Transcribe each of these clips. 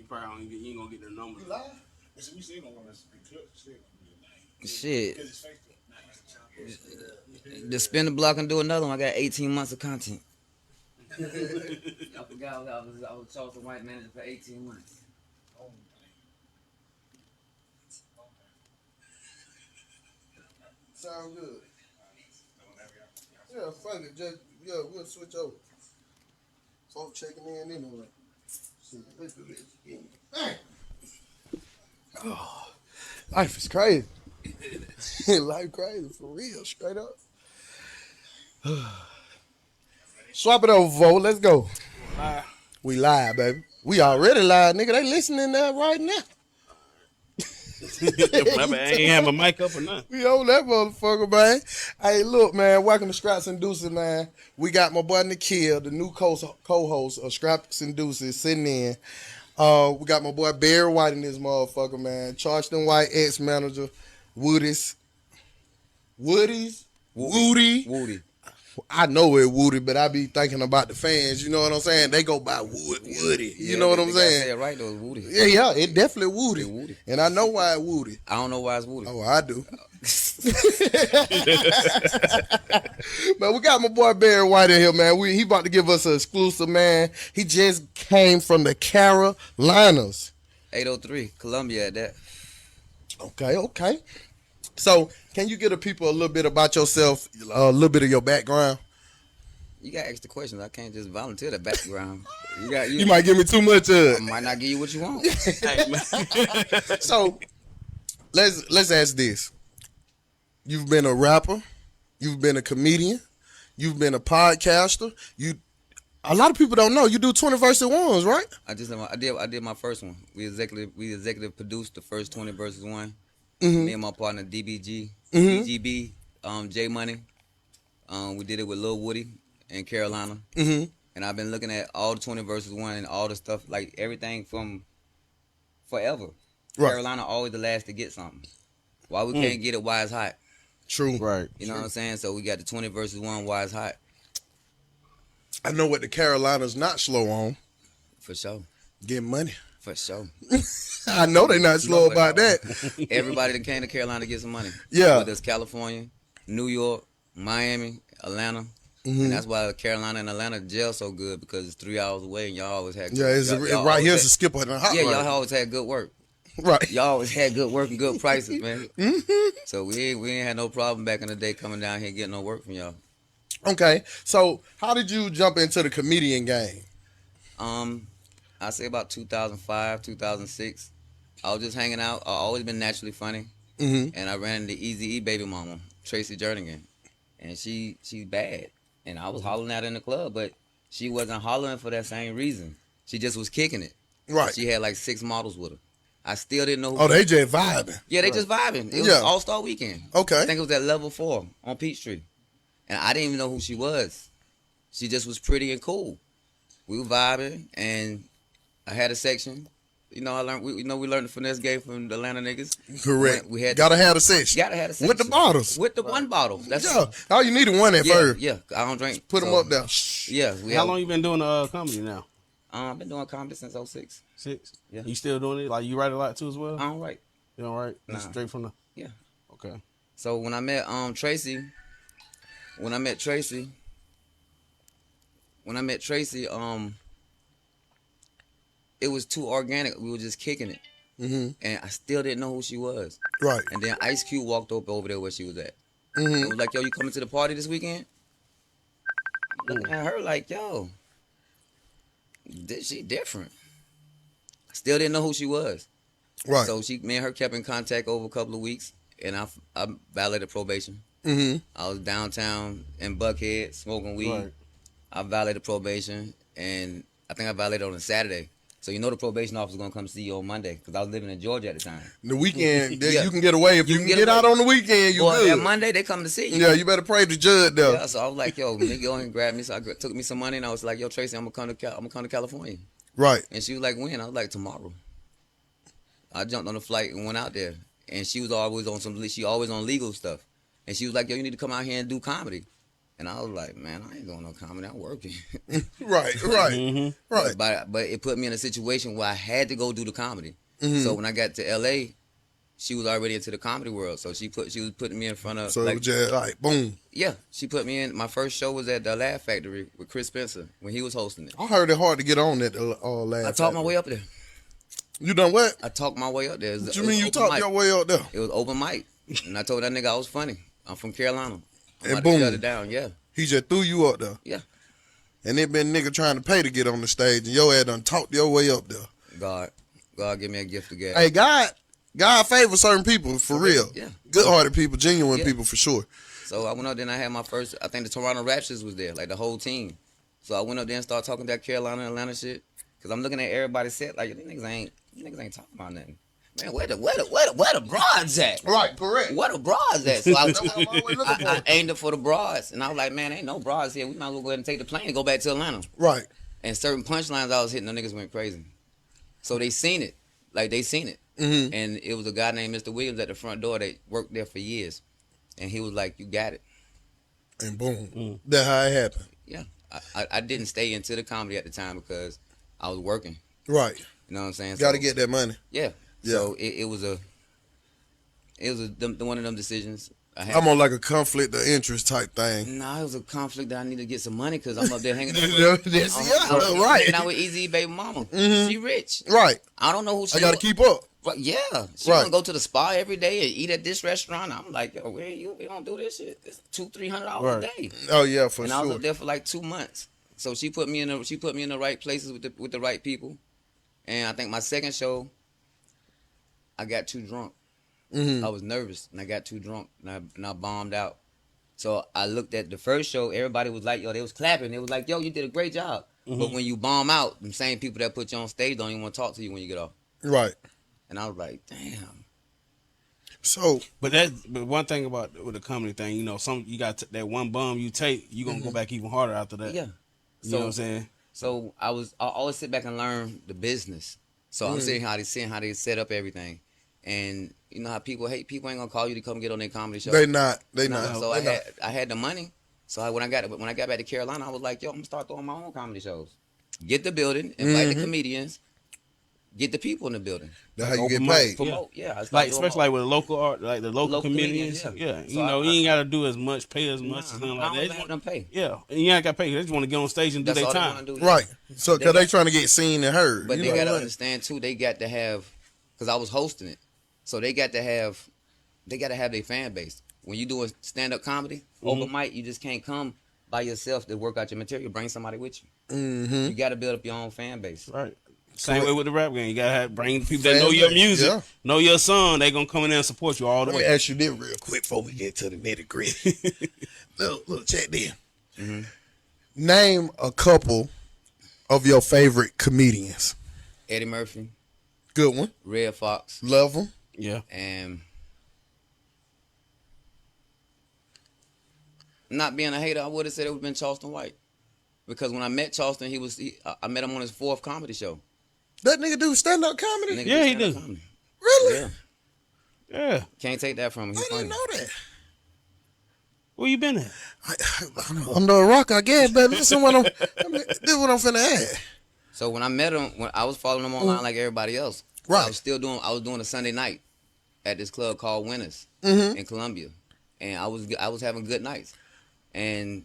probably don't even, he ain't gonna get the numbers. You live? We still gonna run this clip. Shit. Because it's Facebook. Just spin the block and do another one. I got 18 months of content. I forgot I was Charleston White manager for 18 months. Sound good. Yeah, fuck it. Just we'll switch over. Folks checking in anyway. See, let's do this again. Hey. Oh, life is crazy. Life crazy for real, straight up. Swap it over, Vo. Let's go. We live, baby. We already live, nigga. They listening there right now. I ain't have my mic up or nothing. We on that motherfucker, man. Hey, look, man. Welcome to Scraps and Deuces, man. We got my boy Nikhil, the new co-host of Scraps and Deuces, sitting in. We got my boy Barry White in this motherfucker, man. Charleston White, ex-manager. Woody. I know it Woody, but I be thinking about the fans. You know what I'm saying? They go by Woody. You know what I'm saying? Say it right though, it's Woody. Yeah, it definitely Woody. It's Woody. And I know why it's Woody. I don't know why it's Woody. Oh, I do. But we got my boy Barry White in here, man. He about to give us an exclusive, man. He just came from the Carolinas. 803, Columbia at that. Okay. So, can you give the people a little bit about yourself, a little bit of your background? You got extra questions. I can't just volunteer the background. You might give me too much of it. I might not give you what you want. So, let's ask this. You've been a rapper. You've been a comedian. You've been a podcaster. A lot of people don't know you do 20 versus ones, right? I did my first one. We executive produced the first 20 versus one. Mm-hmm. Me and my partner DBG, Mm-hmm. DGB, J Money. We did it with Lil Woody in Carolina. Mm-hmm. And I've been looking at all the 20 versus one and all the stuff, like everything from forever. Right. Carolina always the last to get something. Why we can't get it? Why it's hot? True. Right. You know what I'm saying? So we got the 20 versus one. Why it's hot? I know what the Carolinas not slow on. For sure. Getting money. For sure. I know they not slow about that. Everybody that came to Carolina to get some money. Yeah. Whether it's California, New York, Miami, Atlanta. Mm-hmm. And that's why Carolina and Atlanta jail so good, because it's 3 hours away and y'all always had good Yeah, it's y'all right always here's had, a skipper and a hot yeah, rod. y'all always had good work. Right. Y'all always had good work and good prices, man. Mm-hmm. So we ain't had no problem back in the day coming down here getting no work from y'all. Okay. So how did you jump into the comedian game? I say about 2005, 2006. I was just hanging out. I always been naturally funny. Mm-hmm. And I ran into Eazy-E baby mama, Tracy Jernigan. And she's bad. And I was hollering at her in the club, but she wasn't hollering for that same reason. She just was kicking it. Right. She had like 6 models with her. I still didn't know who. Oh, they just vibing. Yeah, they just vibing. It was Yeah. All-Star Weekend. Okay. I think it was at level 4 on Peachtree. And I didn't even know who she was. She just was pretty and cool. We were vibing, and I had a section. You know, we learned the finesse game from the Atlanta niggas. Correct. We had gotta have a section. gotta have a section. With the bottles. With the one bottle. That's Yeah. All you needed one at first. Yeah. I don't drink. Put them so, up there. Yeah. How long you been doing comedy now? I've been doing comedy since 06. 6. Yeah. You still doing it? Like you write a lot too as well? I don't write. You don't write? Nah. Straight from the. Yeah. Okay. So when I met Tracy, it was too organic. We were just kicking it. Mm-hmm. And I still didn't know who she was. Right. And then Ice Cube walked up over there where she was at. Mm-hmm. And was like, yo, you coming to the party this weekend? I'm looking at her like, yo, she different. I still didn't know who she was. Right. So me and her kept in contact over a couple of weeks, and I violated probation. Mm-hmm. I was downtown in Buckhead smoking weed. Right. I violated probation, and I think I violated on a Saturday. So you know the probation officer gonna come see you on Monday, because I was living in Georgia at the time. The weekend, Yeah. you can get away. If you can get out on the weekend, you Well, good. that Monday they come to see you. Yeah, you better pray the judge though. Yeah, so I was like, yo, nigga, go ahead and grab me. So I took me some money, and I was like, yo, Tracy, I'm gonna come to California. Right. And she was like, when? I was like, tomorrow. I jumped on the flight and went out there. And she was always on always on legal stuff. And she was like, yo, you need to come out here and do comedy. And I was like, man, I ain't doing no comedy. I'm working. Right. Right. But it put me in a situation where I had to go do the comedy. Mm-hmm. So when I got to LA, she was already into the comedy world. So she was putting me in front of. So it was just like boom. Yeah, she put me in. My first show was at the Laugh Factory with Chris Spencer when he was hosting it. I heard it hard to get on that last. I talked my way up there. You done what? I talked my way up there. What you mean you talked your way up there? It was open mic, and I told that nigga I was funny. I'm from Carolina. I'm And about boom. to shut it down. Yeah, He just threw you up there. yeah. And it been nigga trying to pay to get on the stage, and your ass done talked your way up there. God, give me a gift of gab. Hey, God favors certain people for real. Yeah. Good-hearted people, genuine Yeah. people for sure. So I went up there and I had my first. I think the Toronto Raptors was there, like the whole team. So I went up there and started talking that Carolina, Atlanta shit. Cause I'm looking at everybody's set like these niggas ain't talking about nothing. Man, where the broads at? Right, correct. Where the broads at? So That's what I'm always looking for. I aimed it for the broads, and I was like, man, ain't no broads here. We might as well go ahead and take the plane and go back to Atlanta. Right. And certain punchlines I was hitting, the niggas went crazy. So they seen it, Mm-hmm. and it was a guy named Mr. Williams at the front door that worked there for years, and he was like, you got it. And boom. That's how it happened. Yeah, I didn't stay into the comedy at the time because I was working. Right. You know what I'm saying? Got to So, get that money. Yeah. Yeah. So it was one of them decisions I had. I'm on like a conflict of interest type thing. Nah, it was a conflict that I need to get some money because I'm up there hanging out Right. hanging out with Easy baby mama. She rich. Right. I don't know who she I got to keep up. But yeah, she Right. want to go to the spa every day and eat at this restaurant. I'm like, yo, where you? We don't do this shit. It's $200-$300 a Right. day. Oh, yeah, for And I was sure. up there for like 2 months. So she put me in the right places with the right people. And I think my second show, I got too drunk. Mm-hmm. I was nervous and I got too drunk and I bombed out. So I looked at the first show. Everybody was like, yo, they was clapping. They was like, yo, you did a great job. But when you bomb out, the same people that put you on stage don't even want to talk to you when you get off. Right. And I was like, damn. So, But one thing about with the comedy thing, you got that one bum you take, you gonna go back even harder after that. Yeah. You know what I'm saying? So I always sit back and learn the business. So I'm seeing how they set up everything. And you know how people hate, people ain't gonna call you to come get on their comedy show. they not. So I had the money. So when I got back to Carolina, I was like, yo, I'm gonna start throwing my own comedy shows. Get the building, invite the comedians, get the people in the building. That's how you Open get mic. paid. Promote, yeah. I started Like doing especially my- like with the local art, like the local comedians. comedians, Yeah, So you ain't gotta do as much, pay as much, Nah, nothing I like don't that. even want them pay. Yeah, and you ain't got to pay. They just want to get on stage and do That's their all they time. want to do. Right. So, because They they trying to get seen and heard. But You they know got to what? understand too. They got to have, because I was hosting it, so they got to have their fan base. When you doing stand up comedy, open mic, you just can't come by yourself to work out your material. Bring somebody with you. Mm-hmm. You got to build up your own fan base. Right. Same way with the rap game. You gotta bring the people that Fan know your base, music, yeah. know your song. They gonna come in there and support you all the Let me way. ask you this real quick before we get to the nitty gritty. Look, check this. Name a couple of your favorite comedians. Eddie Murphy, Good one. Red Fox, Love them. Yeah. and not being a hater, I would have said it would have been Charleston White. Because when I met Charleston, I met him on his 4th comedy show. That nigga do stand up comedy? Nigga Yeah, he stand-up do. comedy. Really? Yeah, Yeah. can't take that from him. I He's didn't funny. know that. Where you been at? Under a rock, I guess, but listen this is what I'm finna add. So when I met him, when I was following him online like everybody else, Right. I was doing a Sunday night at this club called Winners Mm-hmm. in Columbia, and I was having good nights, and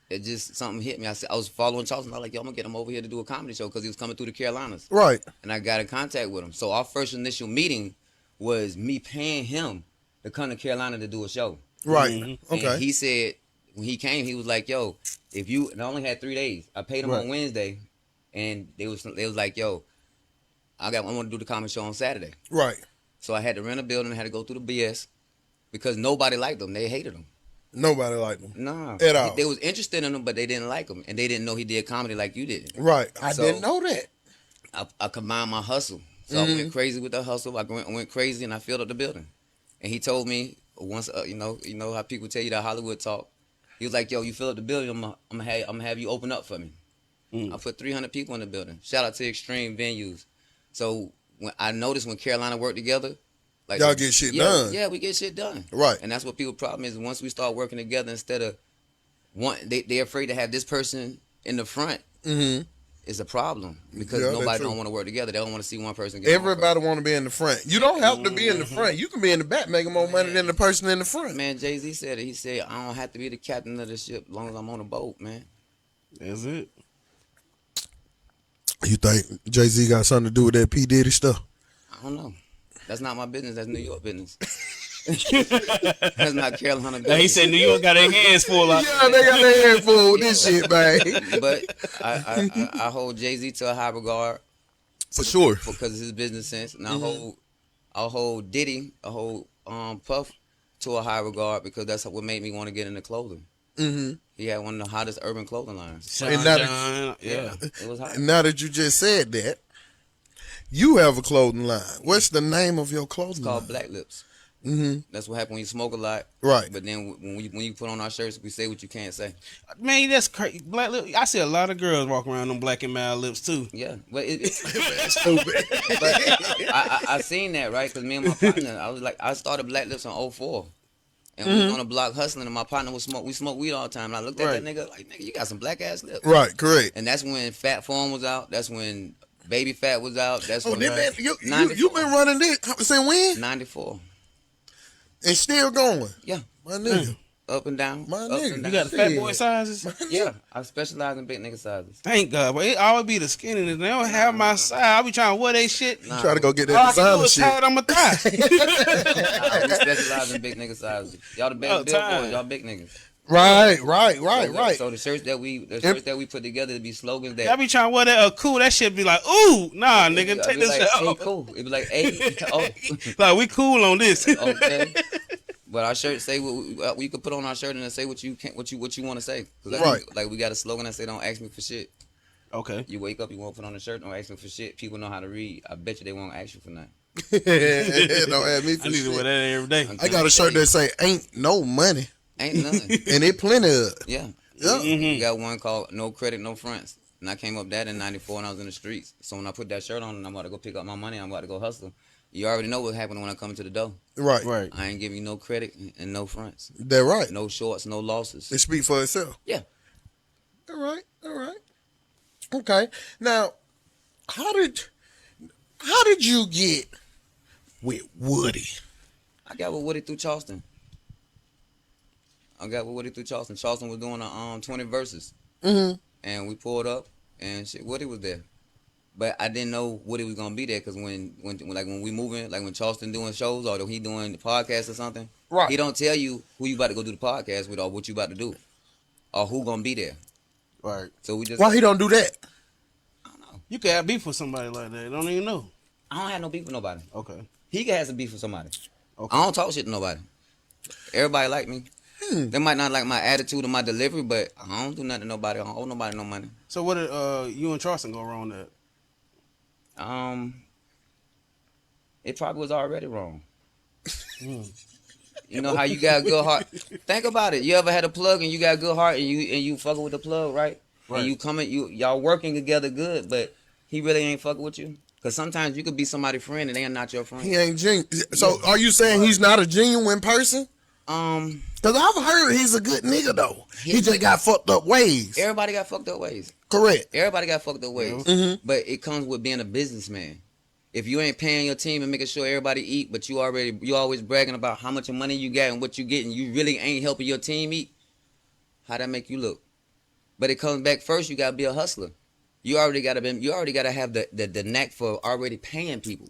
it just something hit me. I was following Charleston. I was like, yo, I'm gonna get him over here to do a comedy show because he was coming through the Carolinas, Right. and I got in contact with him. So our first initial meeting was me paying him to come to Carolina to do a show. Right. Mm-hmm. Okay. And he said when he came, he was like, "Yo, and I only had 3 days. I paid him Right. on Wednesday, and they was like, "Yo, I want to do the comedy show on Saturday." Right. So I had to rent a building. I had to go through the BS because nobody liked him. They hated him. Nobody liked him. Nah, At all. They was interested in him, but they didn't like him, and they didn't know he did comedy like you did. Right. I So- didn't know that. I combined my hustle, so I went crazy with the hustle. I went crazy, and I filled up the building. And he told me once, you know how people tell you that Hollywood talk. He was like, "Yo, you fill up the building, I'm gonna have you open up for me." I put 300 people in the building. Shout out to Extreme Venues. So when I noticed when Carolina worked together, like Y'all get shit done. Yeah, we get shit done. Right. And that's what people's problem is. Once we start working together, instead of they're afraid to have this person in the front. Is a problem because nobody don't want to work together. They don't want to see one person get Everybody want to be in the front. You don't have to be in the front. You can be in the back making more money than the person in the front. Man, Jay-Z said it. He said, I don't have to be the captain of the ship as long as I'm on the boat, man. That's it. You think Jay-Z got something to do with that P. Diddy stuff? I don't know. That's not my business. That's New York business. That's not Carolina business. He said New York got their hands full. Yeah, they got their hands full with this shit, man. But I hold Jay-Z to a high regard. For sure. Because of his business sense. And I'll hold Diddy, I hold Puff to a high regard because that's what made me want to get into clothing. He had one of the hottest urban clothing lines. And It was hot. Now that you just said that, you have a clothing line. What's the name of your clothing It's called line? Black Lips. That's what happens when you smoke a lot. Right. But then when you put on our shirts, we say what you can't say. Man, that's crazy. Black lip. I see a lot of girls walk around them black and mild lips too. Yeah. But Stupid. I seen that, right? Because me and my partner, I started Black Lips in 2004. And we was on the block hustling, and my partner would smoke. We smoked weed all the time. And I looked at that nigga like, nigga, you got some black ass lips. Right, correct. And that's when Fat Form was out. That's when Baby Fat was out. That's when you been running this since when? 94. And still going. Yeah. My nigga. Up and down. My up nigga. and You down. got the fat boy sizes? Yeah. I specialize in big nigga sizes. Thank God, but it always be the skinny. They don't have my size. I be trying to wear they shit. Nah. Try to go get All that I can do designer is shit. tie it on my thigh. We specialize in big nigga sizes. Y'all the big billboards. Y'all big niggas. Right. So the shirts that we put together to be slogans that I be trying to wear that cool. That shit be like, ooh, nah, nigga, it'd take be this like, shit hey, off. cool. It'd be like, hey, oh, Like we cool on this. okay. But our shirt say what we could put on our shirt and say what you want to say. Like we got a slogan that say, "Don't ask me for shit." Okay. You wake up, you won't put on a shirt. Don't ask me for shit. People know how to read. I bet you they won't ask you for nothing. Don't ask me for I need to wear shit. that every day. I got a shirt that say "Ain't no money," Ain't nothing. and it plenty of it. Yeah. Yeah. We got one called "No Credit, No Fronts," and I came up that in '94 when I was in the streets. So when I put that shirt on and I'm about to go pick up my money, I'm about to go hustle. You already know what happened when I come into the door. Right. I ain't giving you no credit and no fronts. They're right. No shorts, no losses. It speak for itself. Yeah. All right. Okay. Now, how did you get with Woody? I got with Woody through Charleston. Charleston was doing 20 verses. And we pulled up and shit, Woody was there. But I didn't know Woody was gonna be there because when we moving, like when Charleston doing shows or he doing the podcast or something, right? He don't tell you who you about to go do the podcast with or what you about to do, or who gonna be there. Right. So we just why he don't do that? I don't know. You can have beef with somebody like that. Don't even know. I don't have no beef with nobody. Okay. He can have some beef with somebody. Okay. I don't talk shit to nobody. Everybody like me. They might not like my attitude or my delivery, but I don't do nothing to nobody. I don't owe nobody no money. So what did you and Charleston go wrong at? It probably was already wrong. You know how you got a good heart. Think about it. You ever had a plug and you got a good heart and you fucking with the plug, right? And y'all working together good, but he really ain't fucking with you. Cause sometimes you could be somebody's friend and they are not your friend. He ain't genuine. So are you saying he's not a genuine person? Cause I've heard he's a good nigga though. He just got fucked up ways. Everybody got fucked up ways. Correct. Everybody got fucked up ways. But it comes with being a businessman. If you ain't paying your team and making sure everybody eat, but you always bragging about how much money you got and what you get, and you really ain't helping your team eat, how that make you look? But it comes back first. You gotta be a hustler. You already gotta have the knack for already paying people.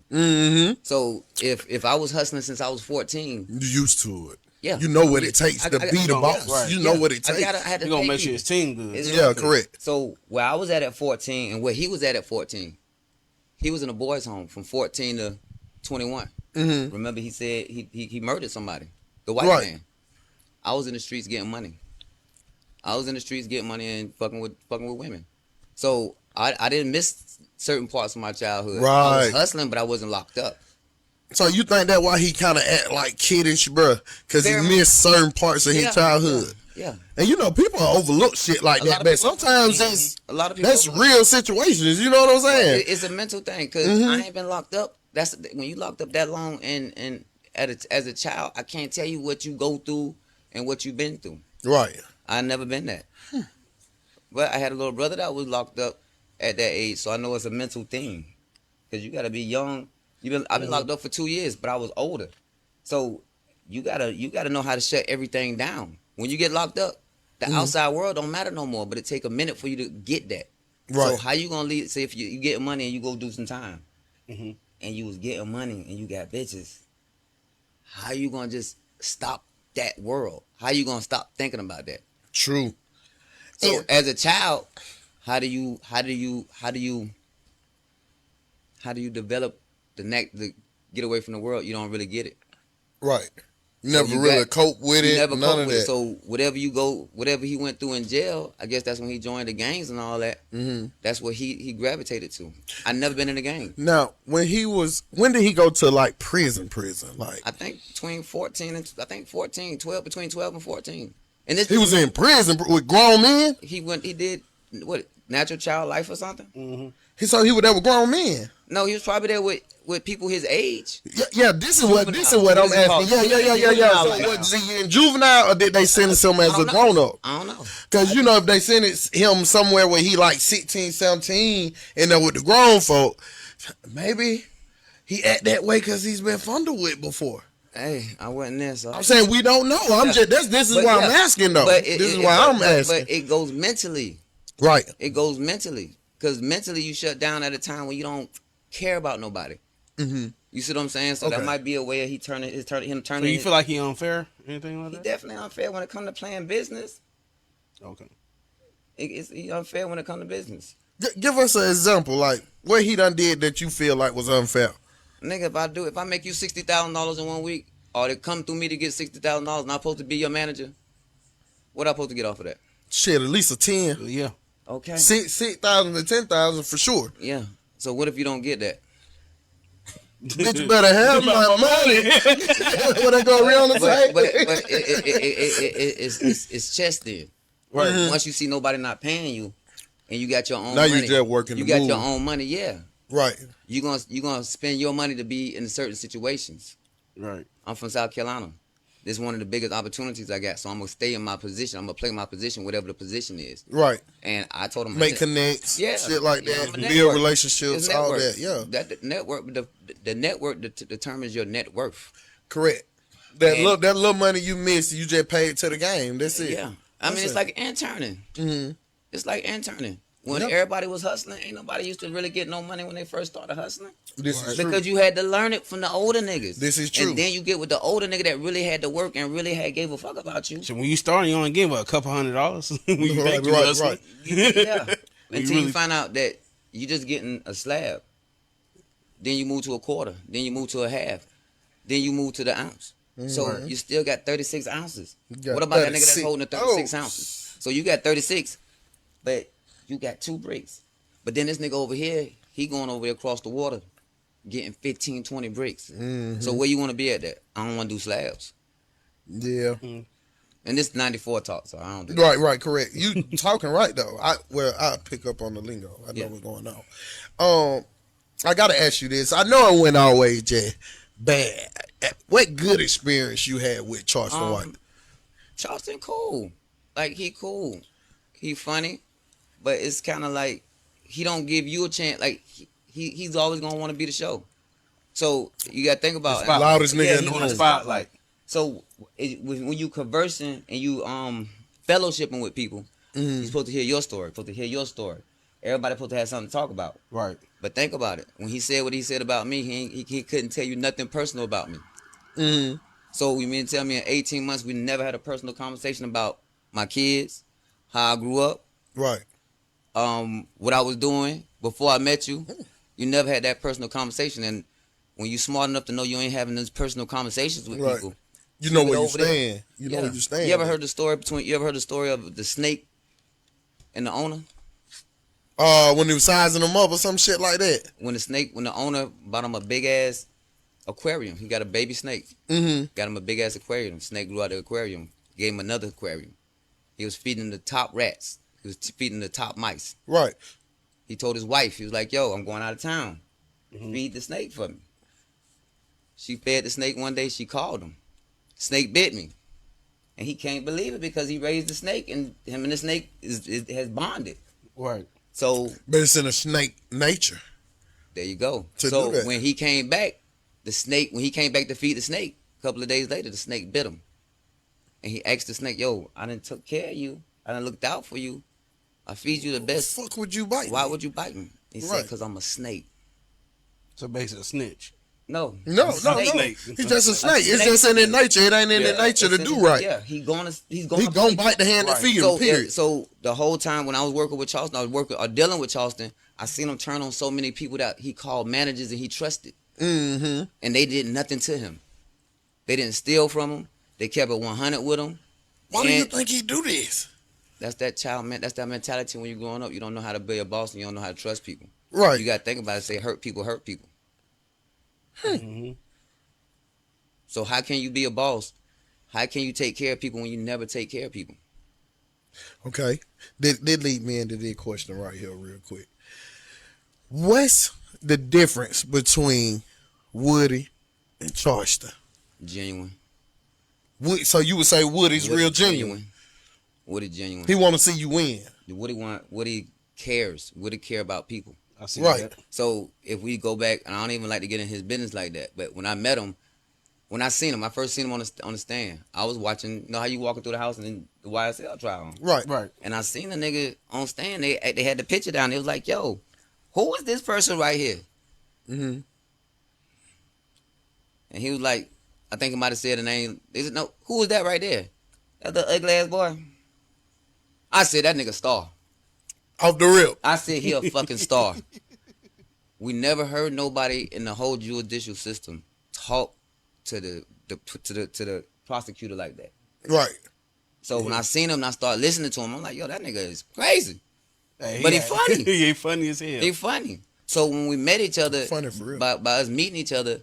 So if I was hustling since I was 14, you used to it. Yeah, you know what it takes to be the boss. Right. You know what it takes. I had to You gonna pay make sure people. his team good. Exactly. Correct. So where I was at 14 and where he was at 14, he was in a boys' home from 14 to 21. Remember, he said he murdered somebody, the white man. I was in the streets getting money. And fucking with women. So I didn't miss certain parts of my childhood. Right. I was hustling, but I wasn't locked up. So you think that's why he kind of act like kiddish, bruh? Because he missed certain parts of his childhood. Yeah. And you know, people overlook shit like that, but sometimes a lot of people that's real situations. You know what I'm saying? It's a mental thing because I ain't been locked up. That's when you locked up that long and as a child, I can't tell you what you go through and what you've been through. Right. I never been that. But I had a little brother that was locked up at that age, so I know it's a mental thing. Cause you gotta be young. I've been locked up for 2 years, but I was older. So you gotta know how to shut everything down. When you get locked up, the outside world don't matter no more. But it take a minute for you to get that. Right. So how you gonna leave? Say if you get money and you go do some time, and you was getting money and you got bitches, how you gonna just stop that world? How you gonna stop thinking about that? True. So as a child, how do you develop to get away from the world? You don't really get it. Right. You never really cope with it. Never None cope of with that. it. So whatever he went through in jail, I guess that's when he joined the gangs and all that. That's what he gravitated to. I never been in a gang. Now, when did he go to like prison? Like, I think between 14 and 12, between 12 and 14. And this he was in prison with grown men. He did what, natural child life or something. He was there with grown men. No, he was probably there with people his age. Yeah. This is what I'm asking. Yeah. So was he in juvenile or did they sentence him as a grown up? I don't know. Because if they sentence him somewhere where he like 16, 17 and there with the grown folk, maybe he act that way because he's been fondled with before. Hey, I wasn't there, so I'm saying we don't know. This is why I'm asking though. But this is why I'm asking. But it goes mentally. Right. It goes mentally. Because mentally you shut down at a time when you don't care about nobody. You see what I'm saying? So that might be a way of him turning. So you feel like he unfair? Anything like He that? definitely unfair when it comes to playing business. Okay. He unfair when it comes to business. Give us an example, like what he done did that you feel like was unfair. Nigga, if I make you $60,000 in 1 week, or they come through me to get $60,000 and I'm supposed to be your manager, what I supposed to get off of that? Shit, at least a 10. Yeah. Okay. 6,000 to 10,000 for sure. Yeah. So what if you don't get that? Bitch, you better have my money. When I go around the side. But it's chest then. Right. Once you see nobody not paying you, and you got your own Now money, you just working you the got move. your own money, yeah. Right. You gonna spend your money to be in certain situations. Right. I'm from South Carolina. This is one of the biggest opportunities I got, so I'm gonna stay in my position. I'm gonna play my position, whatever the position is. Right. And I told him Make connects, yeah, shit like yeah, that, I'm a build network. relationships, It's all network. that. Yeah. That the network determines your net worth. Correct. That little money you missed, you just paid to the game. That's it. Yeah. I mean, it's like interning. It's like interning. When everybody was hustling, ain't nobody used to really get no money when they first started hustling. This is true. Because you had to learn it from the older niggas. This is true. And then you get with the older nigga that really had to work and really gave a fuck about you. So when you start, you only give a couple $100. When you think you Right. hustling. Yeah. Until really- you find out that you just getting a slab. Then you move to a quarter. Then you move to a half. Then you move to the ounce. So you still got 36 ounces. got What about that nigga 36? that's holding the 36 Oh. ounces? So you got 36, but you got 2 bricks. But then this nigga over here, he going over there across the water, getting 15, 20 bricks. So where you want to be at that? I don't want to do slabs. Yeah. And this 94 talk, so I don't do that. Right, correct. You talking right though. I pick up on the lingo. I know what's going on. I gotta ask you this. I know it went always just bad. What good experience you had with Charleston White? Charleston cool. Like he cool. He funny. But it's kinda like he don't give you a chance. Like he's always gonna want to be the show. So you gotta think about The loudest nigga in he the on room. Spotlight. So when you conversing and you fellowshipping with people, you're supposed to hear your story. Supposed to hear your story. Everybody supposed to have something to talk about. Right. But think about it. When he said what he said about me, he couldn't tell you nothing personal about me. So you mean to tell me in 18 months we never had a personal conversation about my kids, how I grew up, Right. what I was doing before I met you? You never had that personal conversation. And when you smart enough to know you ain't having those personal conversations with Right. people, You know keep it where you over there. stand. You know Yeah. where you stand. You ever heard the story of the snake and the owner? When they was sizing them up or some shit like that. When the owner bought him a big ass aquarium, he got a baby snake. Got him a big ass aquarium. Snake grew out of the aquarium. Gave him another aquarium. He was feeding the top rats. He was feeding the top mice. Right. He told his wife, he was like, yo, I'm going out of town. Feed the snake for me. She fed the snake one day. She called him. Snake bit me. and he can't believe it because he raised the snake, and him and the snake has bonded. Right. So, but it's in a snake nature. There you go. To so do that. when he came back, when he came back to feed the snake, a couple of days later, the snake bit him. And he asked the snake, yo, I done took care of you. I done looked out for you. I feed you the best. What the fuck would you bite Why me? would you bite me? He Right. said, because I'm a snake. So basically a snitch. No. Snake. He's just a snake. It's just in their nature. It ain't in their nature to do right. Yeah, he's gonna He gonna bite the hand that feed him, period. So the whole time when I was working with Charleston, I was dealing with Charleston, I seen him turn on so many people that he called managers and he trusted. Mm-hmm. And they did nothing to him. They didn't steal from him. They kept it 100 with him. Why do you think he do this? That's that mentality when you're growing up. You don't know how to be a boss and you don't know how to trust people. Right. You got to think about it. Say hurt people hurt people. Mm-hmm. So how can you be a boss? How can you take care of people when you never take care of people? Okay. That lead me into this question right here real quick. What's the difference between Woody and Charleston? Genuine. So you would say Woody's real genuine. Woody genuine. He want to see you win. Woody cares. Woody care about people. I see Right. that. So if we go back, and I don't even like to get in his business like that, but when I met him, when I seen him, I first seen him on the stand. I was watching, you know how you walking through the house and then the YSL try on. Right. Right. And I seen the nigga on stand. They had the picture down. It was like, yo, who is this person right here? Mm-hmm. And he was like, I think he might have said the name. They said, no, who is that right there? That the ugly ass boy? I said, that nigga star. Off the rip. I said, he a fucking star. We never heard nobody in the whole judicial system talk to the prosecutor like that. Right. So when I seen him and I started listening to him, I'm like, yo, that nigga is crazy. Hey, But he funny. He funny as hell. He funny. So when we met each other, Funny for real. by us meeting each other,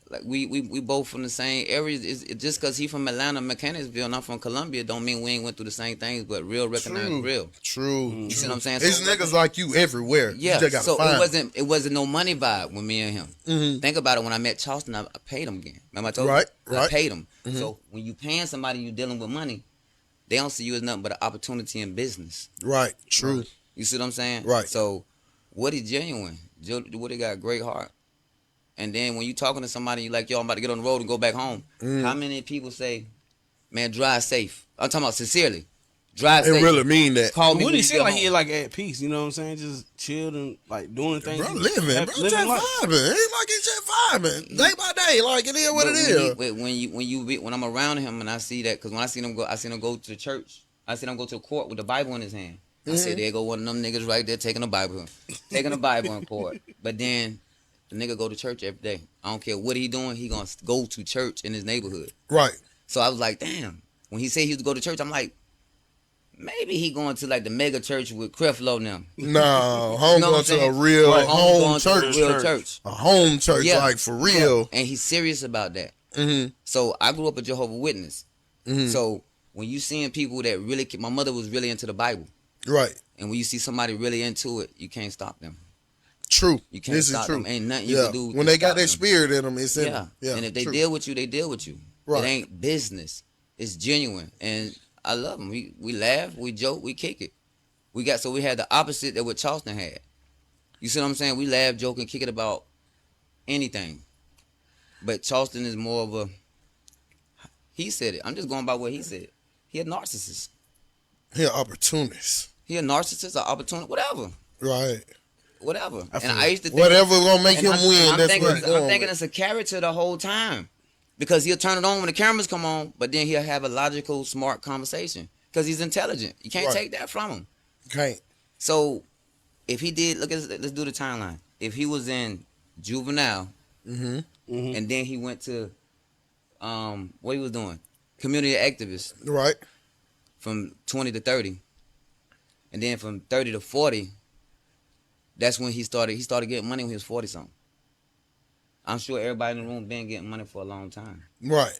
like we both from the same area. Just because he from Atlanta, Mechanicsville, and I'm from Columbia, don't mean we ain't went through the same things. But real recognize real. True. You see what I'm saying? It's So, niggas like you everywhere. yeah. You just gotta So find it wasn't no money vibe with me and him. Mm-hmm. Think about it. When I met Charleston, I paid him again. Remember I told Right, you? I right. paid him. Mhm. So when you paying somebody, you dealing with money. They don't see you as nothing but an opportunity in business. Right. True. You see what I'm saying? Right. So Woody genuine. Woody got a great heart. And then when you talking to somebody, you like, yo, I'm about to get on the road and go back home. How many people say, man, drive safe? I'm talking about sincerely. Drive It safe. really mean that. Call me What when he you seem get like home. he like at peace, you know what I'm saying? Just chilled and like doing things. Bro, living, bro, just living life. vibing. It's like it's just vibing, day by day. Like it is what it But is. when I'm around him and I see that, because when I seen him go to the church. I seen him go to the court with the Bible in his hand. I said, there go one of them niggas right there taking the Bible in court. But then the nigga go to church every day. I don't care what he doing, he gonna go to church in his neighborhood. Right. So I was like, damn. When he said he was to go to church, I'm like, maybe he going to like the mega church with Creflo now. No, home You know going what I'm to a saying? real Right, home going to a church. real church. A home church, Yeah. like for real. And he's serious about that. Mm-hmm. So I grew up a Jehovah's Witness. Mm-hmm. So when you seeing people that really, my mother was really into the Bible. Right. And when you see somebody really into it, you can't stop them. True. You can't This stop is true. them. Ain't nothing you Yeah. can do. When to they got stop that them. spirit in them, it's in Yeah. them. Yeah. And if they true. deal with you, they deal with you. Right. It ain't business. It's genuine. And I love them. We laugh, we joke, we kick it. We had the opposite that what Charleston had. You see what I'm saying? We laugh, joke, and kick it about anything. But Charleston is more of a, he said it. I'm just going by what he said. He a narcissist. He an opportunist. He a narcissist, an opportunist, whatever. Right. Whatever. I feel And I used to think, Whatever gonna make and him win, I'm that's thinking, what he's going I'm thinking with. it's a character the whole time. Because he'll turn it on when the cameras come on, but then he'll have a logical, smart conversation. Because he's intelligent. You can't Right. take that from him. Can't. So if he did, let's do the timeline. If he was in juvenile, Mm-hmm. and then he went to what he was doing, community activist Right. from 20 to 30, and then from 30 to 40, that's when he started getting money when he was 40 something. I'm sure everybody in the room been getting money for a long time. Right.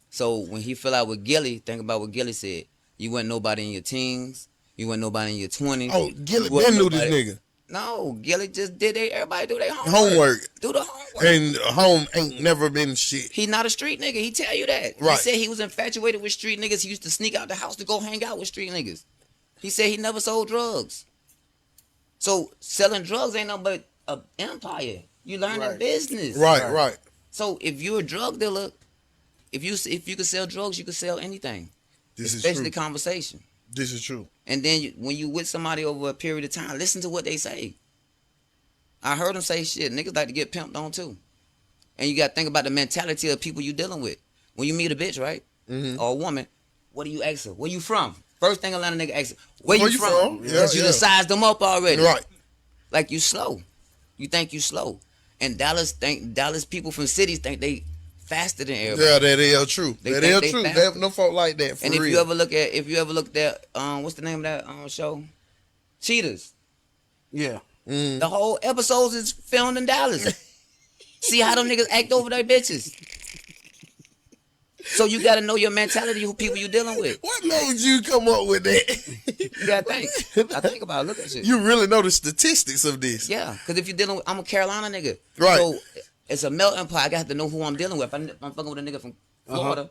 So when he fell out with Gilly, think about what Gilly said. You wasn't nobody in your teens. You wasn't nobody in your 20s. Oh, Gilly You wasn't been knew this nobody- nigga. No, Gilly just did everybody do their Homework. Do the homework. And home ain't never been shit. He not a street nigga. He tell you that. Right. He said he was infatuated with street niggas. He used to sneak out the house to go hang out with street niggas. He said he never sold drugs. So selling drugs ain't nothing but an empire. You learn the business. Right. So if you're a drug dealer, if you could sell drugs, you could sell anything. This especially is true. Conversation. This is true. And then when you with somebody over a period of time, listen to what they say. I heard them say shit. Niggas like to get pimped on too. And you got to think about the mentality of people you dealing with. When you meet a bitch, right? Or a woman, what do you ask her? Where you from? First thing Atlanta nigga asks her, where you from? Because you done sized them up already. Right. Like you slow. You think you slow. And Dallas people from cities think they faster than everybody. Yeah, that is true. That is true. Faster. They no folk like that. And if you ever look at what's the name of that show? Cheaters. Yeah. The whole episodes is filmed in Dallas. See how them niggas act over their bitches. So you gotta know your mentality, who people you dealing with. What made you come up with that? You gotta think. I think about it. Look at shit. You really know the statistics of this. Yeah, because if you're dealing with, I'm a Carolina nigga. Right. So it's a melting pot. I got to know who I'm dealing with. If I'm fucking with a nigga from Florida,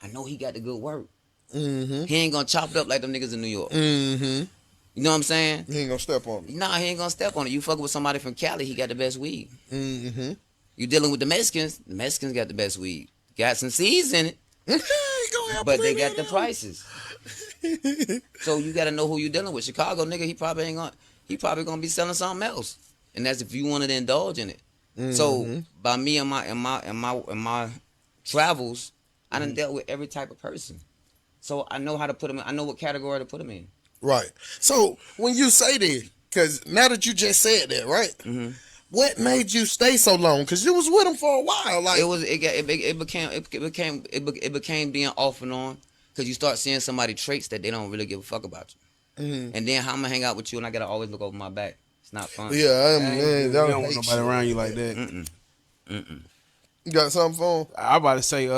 I know he got the good work. He ain't gonna chop it up like them niggas in New York. You know what I'm saying? He ain't gonna step on it. Nah, he ain't gonna step on it. You fucking with somebody from Cali, he got the best weed. You dealing with the Mexicans got the best weed. Got some seeds in it, but they got the prices. So you gotta know who you dealing with. Chicago nigga, he probably gonna be selling something else, and that's if you wanted to indulge in it. So by me and my travels, I done dealt with every type of person. So I know how to put them in. I know what category to put them in. Right. So when you say that, because now that you just said that, right? What made you stay so long? Because you was with him for a while. Like it became being off and on. Because you start seeing somebody traits that they don't really give a fuck about you. And then how I'm gonna hang out with you and I gotta always look over my back. It's not fun. Yeah, you don't want nobody around you like that. You got something for him? I about to say,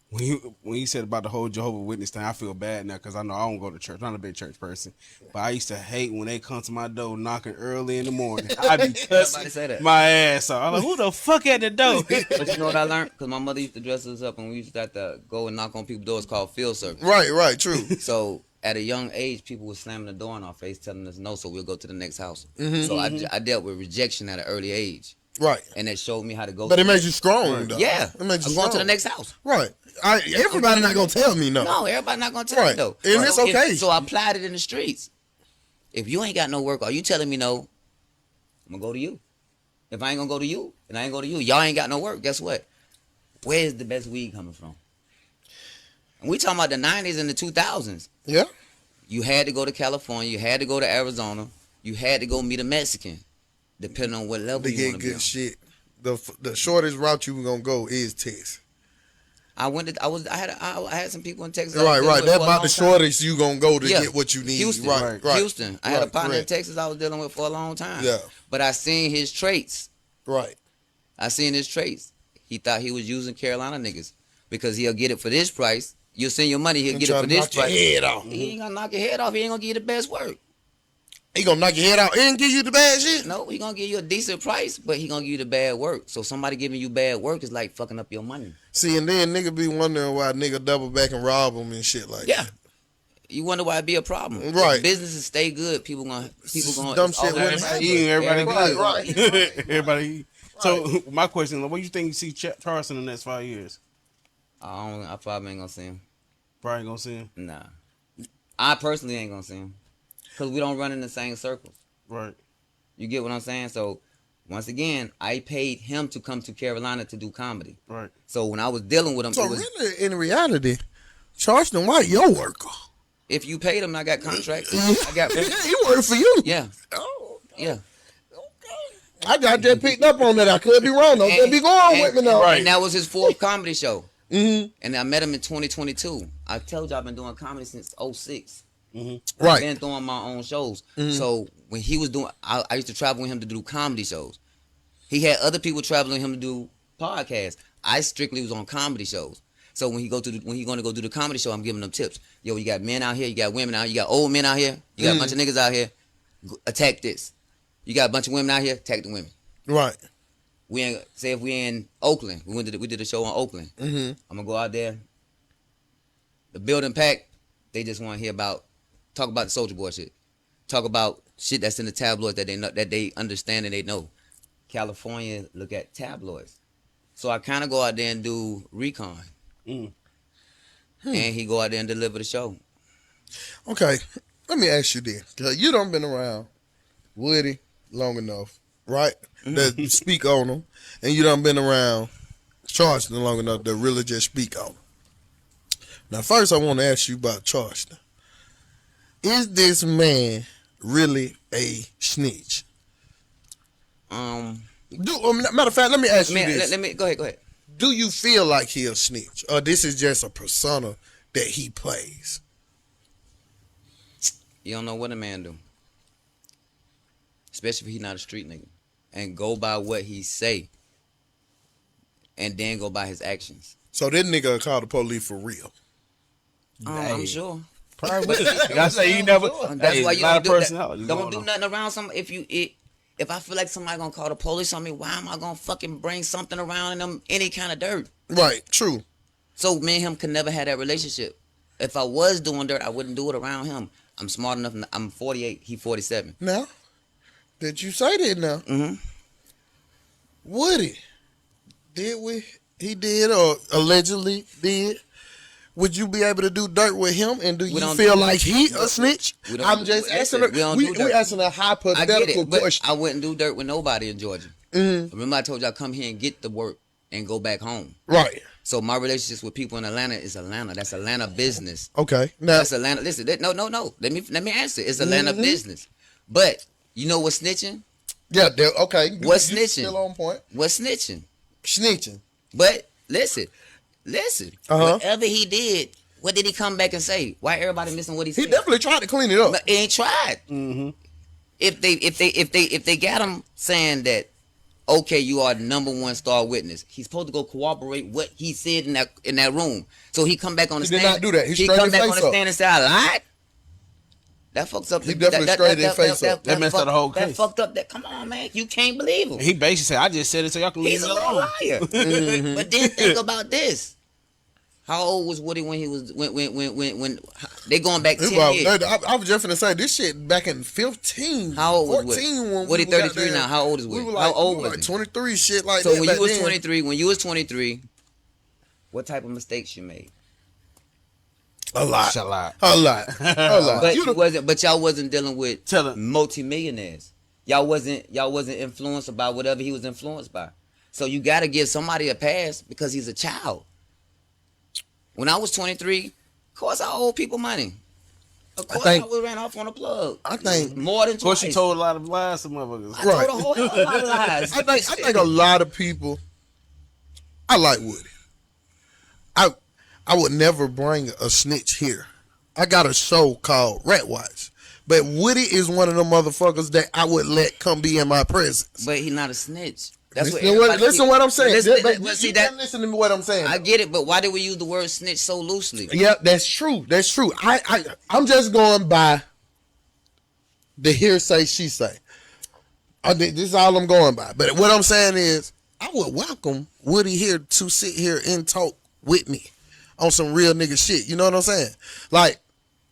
when you said about the whole Jehovah's Witness thing, I feel bad now because I know I don't go to church. I'm not a big church person, but I used to hate when they come to my door knocking early in the morning. I be cussing my ass off. I'm like, who the fuck at the door? But you know what I learned? Because my mother used to dress us up and we used to have to go and knock on people's doors called field service. Right, true. So at a young age, people were slamming the door in our face telling us no, so we'll go to the next house. So I dealt with rejection at an early age. Right. And it showed me how to go. But it made you strong, though. Yeah. It made you I'm going to the next house. Right. Everybody not going to tell me no. No, everybody not going to tell me though. And it's okay. So I applied it in the streets. If you ain't got no work, are you telling me no? I'm going to go to you. If I ain't going to go to you, and I ain't go to you, y'all ain't got no work, guess what? Where's the best weed coming from? And we talking about the 90s and the 2000s. Yeah. You had to go to California. You had to go to Arizona. You had to go meet a Mexican, depending on what level you want to be on. Good shit. The shortest route you were gonna go is Texas. I had some people in Texas. Right. That's about the shortest you gonna go to get what you need. Houston. Right. Houston. I had a partner in Texas I was dealing with for a long time. Yeah. But I seen his traits. Right. I seen his traits. He thought he was using Carolina niggas because he'll get it for this price. You'll send your money, he'll get it for this price. Your head off. He ain't gonna knock your head off. He ain't gonna give you the best work. He gonna knock your head out and give you the bad shit? No, he gonna give you a decent price, but he gonna give you the bad work. So somebody giving you bad work is like fucking up your money. See, and then nigga be wondering why nigga double back and rob them and shit like that. You wonder why it be a problem. Right. If businesses stay good, people gonna dumb shit wouldn't happen. Everybody good. Right. Everybody. So my question is, what do you think you see Charleston in the next 5 years? I probably ain't gonna see him. Probably ain't gonna see him. Nah. I personally ain't gonna see him. Because we don't run in the same circles. Right. You get what I'm saying? So, once again, I paid him to come to Carolina to do comedy. Right. So, when I was dealing with him, so really, in reality, Charleston White, your worker. If you paid him, I got contracts. I got. He worked for you. Yeah. Oh. Yeah. I just picked up on that. I could be wrong. Don't just be going with me now. Right. And that was his fourth comedy show. And I met him in 2022. I told you I've been doing comedy since 2006. Right. I've been doing my own shows. So when he was doing, I used to travel with him to do comedy shows. He had other people traveling with him to do podcasts. I strictly was on comedy shows. So when he going to go do the comedy show, I'm giving them tips. Yo, you got men out here, you got women out here, you got old men out here, you got a bunch of niggas out here. Attack this. You got a bunch of women out here, attack the women. Right. say if we in Oakland, we did a show in Oakland. Mm-hmm. I'm gonna go out there. The building packed. They just want to talk about the Soldier Boy shit, talk about shit that's in the tabloids that they know, that they understand and they know. California look at tabloids, so I kind of go out there and do recon, and he go out there and deliver the show. Okay, let me ask you this, because you done been around Woody long enough, right? That you speak on him, and you done been around Charleston long enough to really just speak on him. Now, first I want to ask you about Charleston. Is this man really a snitch? Matter of fact, let me ask you this. Let me go ahead. Do you feel like he a snitch, or this is just a persona that he plays? You don't know what a man do, especially if he not a street nigga, and go by what he say, and then go by his actions. So this nigga will call the police for real. I'm sure. I say you never. That's why you lot don't of do that. personality Don't going do on. nothing around some. If I feel like somebody gonna call the police on me, why am I gonna fucking bring something around in them any kind of dirt? Right, true. So me and him could never have that relationship. If I was doing dirt, I wouldn't do it around him. I'm smart enough. I'm 48. He 47. Now, did you say that now? Mm-hmm. Woody, he did or allegedly did? Would you be able to do dirt with him? And do you feel like he a snitch? I'm just asking. We asking a hypothetical question. I wouldn't do dirt with nobody in Georgia. Mm-hmm. Remember I told you I come here and get the work and go back home. Right. So my relationships with people in Atlanta is Atlanta. That's Atlanta business. Okay. Now, That's Atlanta. Listen, no. Let me answer. It's Atlanta business. But you know what's snitching? yeah. Okay. What's You snitching? Still on point. What's snitching? Snitching. But listen. Uh-huh. Whatever he did, what did he come back and say? Why everybody missing what he said? He definitely tried to clean it up. But he ain't tried. Mm-hmm. If they got him saying that, okay, you are the number one star witness, he's supposed to go corroborate what he said in that room. So he come back on the He stand. did not do that. He He straightened come his back on face the up. stand and say I lied. That fucks up. He definitely straightened his face up. That messed up the whole That case. fucked up. That come on, man, you can't believe him. He basically said, "I just said it so y'all can leave He's me a little alone." liar. But then think about this. How old was Woody when he was when they going back 10 years? I was just gonna say this shit back in 15. How old was 14 Woody? when Woody we got 33 there. now. How old is We Woody? were like, How old we were was like he? 23, shit like So that. when back you was then. 23, what type of mistakes you made? A lot. A lot. A lot. A lot. But y'all wasn't dealing with Tell him. multimillionaires. Y'all wasn't influenced by whatever he was influenced by. So you got to give somebody a pass because he's a child. When I was 23, of course I owed people money. Of course I ran off on a plug. I think more than Of course, twice. she told a lot of lies to motherfuckers. I told a whole lot of lies. I think a lot of people. I like Woody. I would never bring a snitch here. I got a show called Rat Watch, but Woody is one of the motherfuckers that I would let come be in my presence. But he's not a snitch. That's Listen what I'm saying. See You that? can't listen to me what I'm saying. I get it, but why did we use the word snitch so loosely? Yeah, that's true. That's true. I'm just going by the hearsay she say. This is all I'm going by. But what I'm saying is, I would welcome Woody here to sit here and talk with me on some real nigga shit. You know what I'm saying? Like,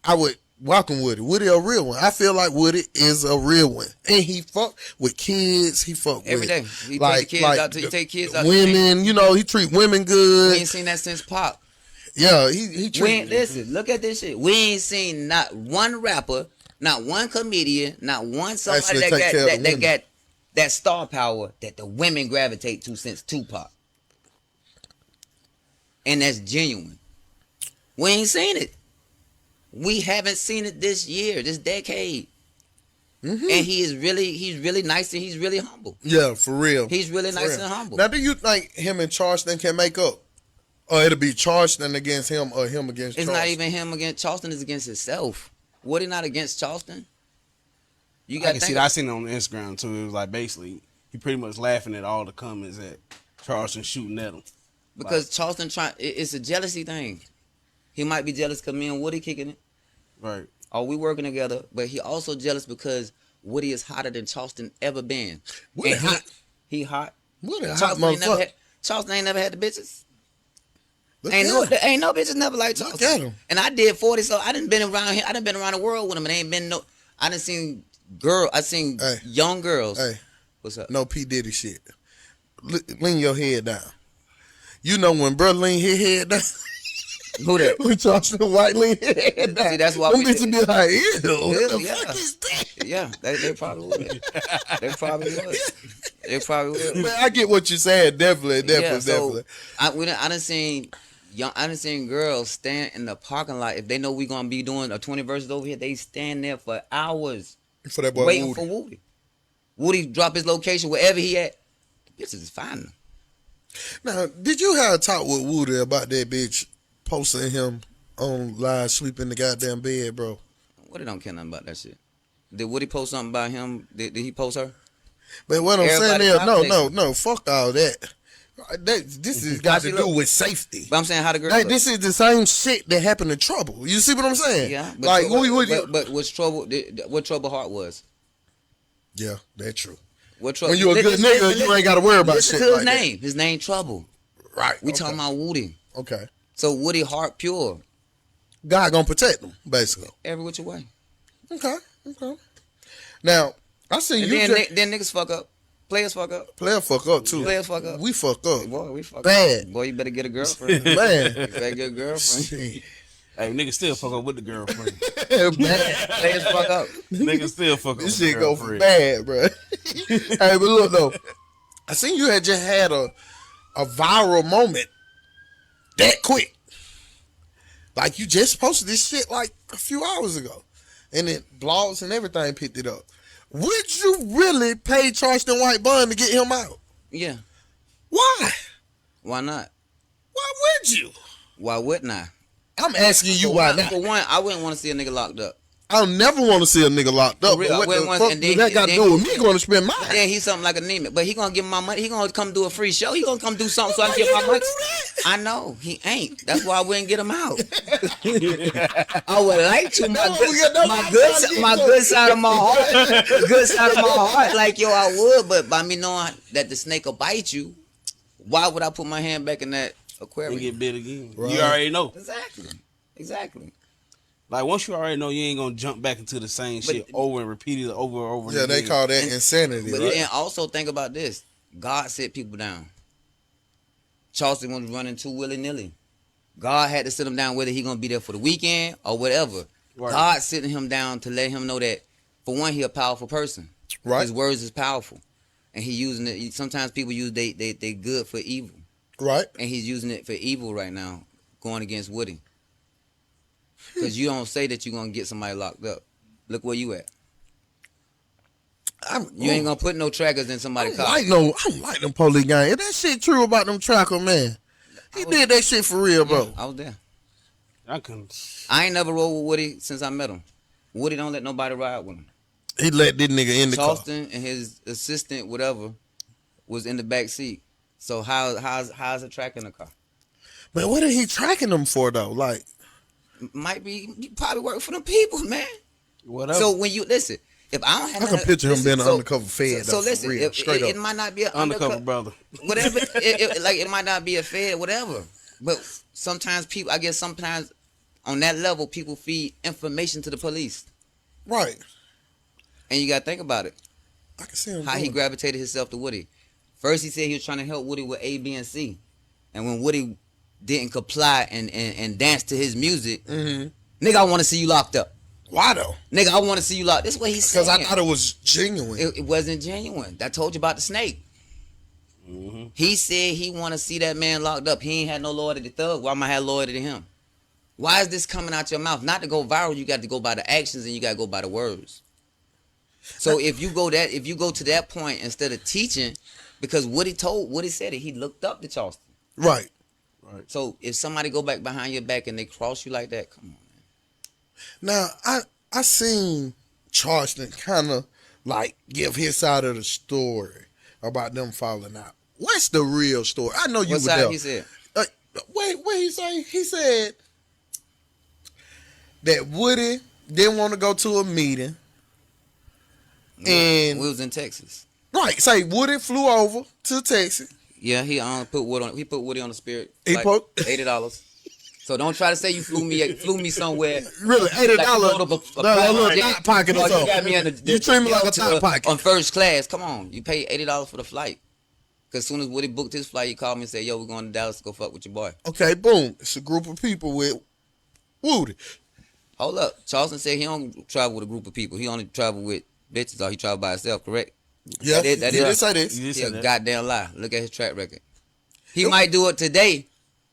I would welcome Woody. Woody a real one. I feel like Woody is a real one. And he fuck with kids. He fuck Every with day. He take kids out. women. You know, he treat women good. We ain't seen that since Pop. Yeah, he treat. Listen, look at this shit. We ain't seen not one rapper, not one comedian, not one somebody that got that star power that the women gravitate to since Tupac. And that's genuine. We ain't seen it. We haven't seen it this year, this decade. Mm-hmm. And he's really nice and he's really humble. Yeah, for real. He's really nice and humble. Now, do you think him and Charleston can make up? Or it'll be Charleston against him or him against It's Charleston? not even him against Charleston, it's against himself. Woody not against Charleston? You I can see that. I seen it on Instagram too. It was like basically he pretty much laughing at all the comments that Charleston shooting at him. Because Charleston it's a jealousy thing. He might be jealous because me and Woody kicking it. Right. Or we working together, but he also jealous because Woody is hotter than Charleston ever been. Woody And hot. He hot. Woody a hot motherfucker. Charleston ain't never had the bitches. Look Ain't at no bitches never like Look Charleston. at him. And I did 40, so I done been around here. I done been around the world with him, and ain't been no. I done seen young girls. Hey, What's up? no P Diddy shit. Lean your head down. You know when bro lean his head down. Who that? When Charleston White lean his head down. See, that's why them we bitches be like, ew, what the yeah. fuck is that? Yeah, they probably would. They probably would. They probably would. Man, I get what you're saying. Definitely. I done seen girls stand in the parking lot if they know we gonna be doing a 20 verses over here. They stand there for hours For that boy waiting Woody. for Woody. Woody drop his location wherever he at. The bitches is finding him. Now, did you have a talk with Woody about that bitch posting him on live sleeping in the goddamn bed, bro? Woody don't care nothing about that shit. Did Woody post something about him? Did he post her? But what I'm saying Everybody is, no, fuck all that. This has got to do with safety. But I'm saying how the girl. Like, this is the same shit that happened to Trouble. You see what I'm saying? Yeah. But Like, but what's trouble? What Trouble Heart was? Yeah, that's true. What Trouble? When you a good nigga, you ain't got to worry about listen shit to his like name. His name Trouble. that. Right. We talking about Woody. Okay. So Woody heart pure God gonna protect them, basically. every which way. Okay. Now, I see And you then niggas fuck up. Players fuck up. player fuck up too. Players fuck up. We fuck up. Boy, we fuck Bad. up. Boy, you better get a girlfriend. You Man. better get a girlfriend. Shit. Hey, niggas still fuck up with the girlfriend. Bad. Players fuck up. Niggas still fuck up This with shit the go girlfriend. bad, bro. Hey, but look though, I seen you had just had a viral moment that quick. Like you just posted this shit like a few hours ago, and then blogs and everything picked it up. Would you really pay Charleston White bond to get him out? Yeah. Why? Why not? Why would you? Why wouldn't I? I'm asking you why not. For one, I wouldn't want to see a nigga locked up. I never want to see a nigga locked up. For real, But I what wouldn't the want- fuck and do then- that got to then- do with me going to spend mine? Then he's something like anemic, but he gonna give my money. He gonna come do a free show. He gonna come do something so I Why can get you my gonna money. do that? I know he ain't. That's why I wouldn't get him out. I would like to. My good side of my heart. Good side of my heart. Like yo, I would, but by me knowing that the snake will bite you, why would I put my hand back in that And aquarium? get bit again. Right. You already know. Exactly. Like once you already know, you ain't gonna jump back into the same shit over and repeat it over and over. Yeah, they again. call that insanity. But Right? then also think about this: God set people down. Charleston was running too willy nilly. God had to sit him down whether he gonna be there for the weekend or whatever. Right. God sitting him down to let him know that for one, he a powerful person. Right. His words is powerful, and he using it. Sometimes people use they good for evil, Right. and he's using it for evil right now, going against Woody. Because you don't say that you're gonna get somebody locked up. Look where you at. You ain't gonna put no trackers in somebody's car. I don't like them police gang. Is that shit true about them tracker, man? He did that shit for real, bro. I was there. I couldn't. I ain't never rode with Woody since I met him. Woody don't let nobody ride with him. He let this nigga in the car. Charleston and his assistant, whatever, was in the back seat. So how's a track in the car? But what are he tracking them for though? Like, Might be you probably work for them people, man. Whatever. So when you listen, if I don't have I can nothing- picture him listen, being an so- undercover fed. So though, for listen, real, straight it up. might not be an undercover brother. whatever. it might not be a fed, whatever. But sometimes people, I guess, sometimes on that level, people feed information to the police, Right. and you gotta think about it. I can see him. How he doing it. gravitated himself to Woody. First, he said he was trying to help Woody with A, B, and C, and when Woody didn't comply and dance to his music, nigga, I want to see you locked up. Why though? Nigga, I want to see you locked. This is what he said. Because I thought it was genuine. It wasn't genuine. I told you about the snake. He said he want to see that man locked up. He ain't had no loyalty to Thug. Why am I have loyalty to him? Why is this coming out your mouth? Not to go viral, you got to go by the actions and you got to go by the words. So if you go to that point instead of teaching, because Woody said it, he looked up to Charleston. Right. So if somebody go back behind your back and they cross you like that, come on, man. Now I seen Charleston kind of like give his side of the story about them falling out. What's the real story? I know you What were side there. he said? Wait, what he say? He said that Woody didn't want to go to a meeting, and We was in Texas. Right. Say Woody flew over to Texas. Yeah, he put Woody on. He put Woody on the Spirit. He put $80. So don't try to say you flew me somewhere. Really, $80. Like you go to a That little private jet. thot pocket or You something. got me in You treat me like a thot pocket. on first class. Come on, you pay $80 for the flight. Cause as soon as Woody booked his flight, he called me and said, "Yo, we're going to Dallas to go fuck with your boy." Okay, boom. It's a group of people with Woody. Hold up, Charleston said he don't travel with a group of people. He only travel with bitches, or he travel by himself. Correct? Yeah, That he did say this. You did He say a that. goddamn lie. Look at his track record. He might do it today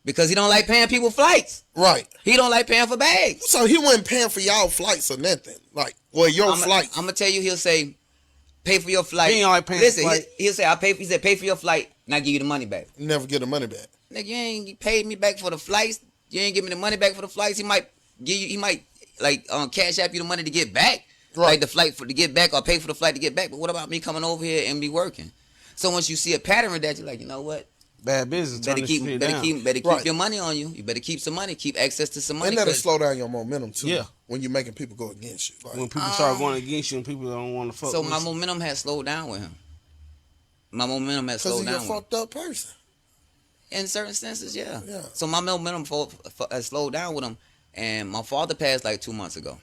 because he don't like paying people flights. Right. He don't like paying for bags. So he wasn't paying for y'all flights or nothing. Like, well, your flight. I'm gonna tell you, he'll say, pay for your flight. He ain't like paying Listen, for flight. he'll say, he said, pay for your flight, and I give you the money back. Never get the money back. Nigga, you ain't paid me back for the flights. You ain't give me the money back for the flights. He might cash app you the money to get back. Right. Like the flight to get back, or pay for the flight to get back. But what about me coming over here and be working? So once you see a pattern of that, you're like, you know what? Bad business. Turn Better this shit down. keep Right. your money on you. You better keep some money, keep access to some money. And that'll 'cause slow down your momentum too. Yeah. When you're making people go against you. Like, When people start going against you and people don't want to fuck So with my you. momentum has slowed down with him. My momentum has because slowed you're a down with him. fucked up person. In certain senses, yeah. Yeah. So my momentum has slowed down with him. And my father passed like 2 months ago.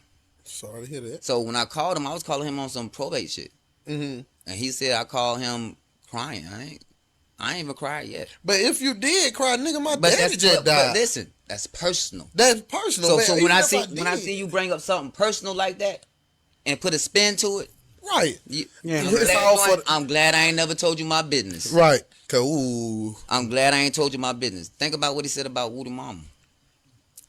Sorry to hear that. So when I called him, I was calling him on some probate shit. Mm-hmm. And he said I called him crying. I ain't even cried yet. But if you did cry, nigga, my But daddy just but died. listen, that's personal. That's personal. So man. so Even when I if see you bring up something personal like that and put a spin to it, right, Yeah. I'm glad I ain't never told you my business. right. Cause ooh, I'm glad I ain't told you my business. Think about what he said about Woody Mama.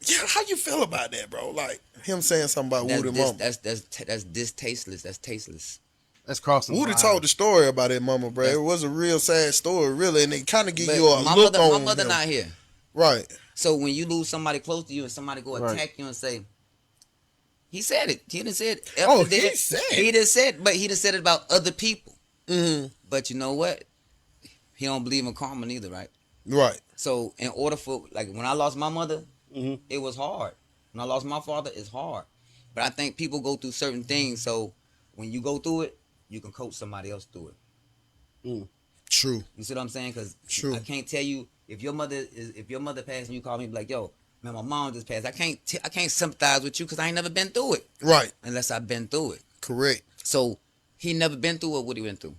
yeah. How you feel about that, bro? Like him saying something about Woody mama. That's distasteless. That's tasteless. That's crossing. Woody the line. told the story about that mama, bro. It was a real sad story, really, and it kind of give But you a my look mother, on my mother him. not here. Right. So when you lose somebody close to you and somebody go Right. attack you and say, he said it. He didn't say it. Oh, Did he it. said it. He just said, but he just said it about other people. Mm-hmm. But you know what? He don't believe in karma neither, right? Right. So in order for, like, when I lost my mother, Mhm. it was hard. When I lost my father, it's hard. But I think people go through certain things. So when you go through it, you can coach somebody else through it. True. You see what I'm saying? Because True. I can't tell you if your mother passed and you call me and be like, yo, man, my mom just passed. I can't sympathize with you because I ain't never been through it Right. unless I've been through it. Correct. So he never been through what he went through.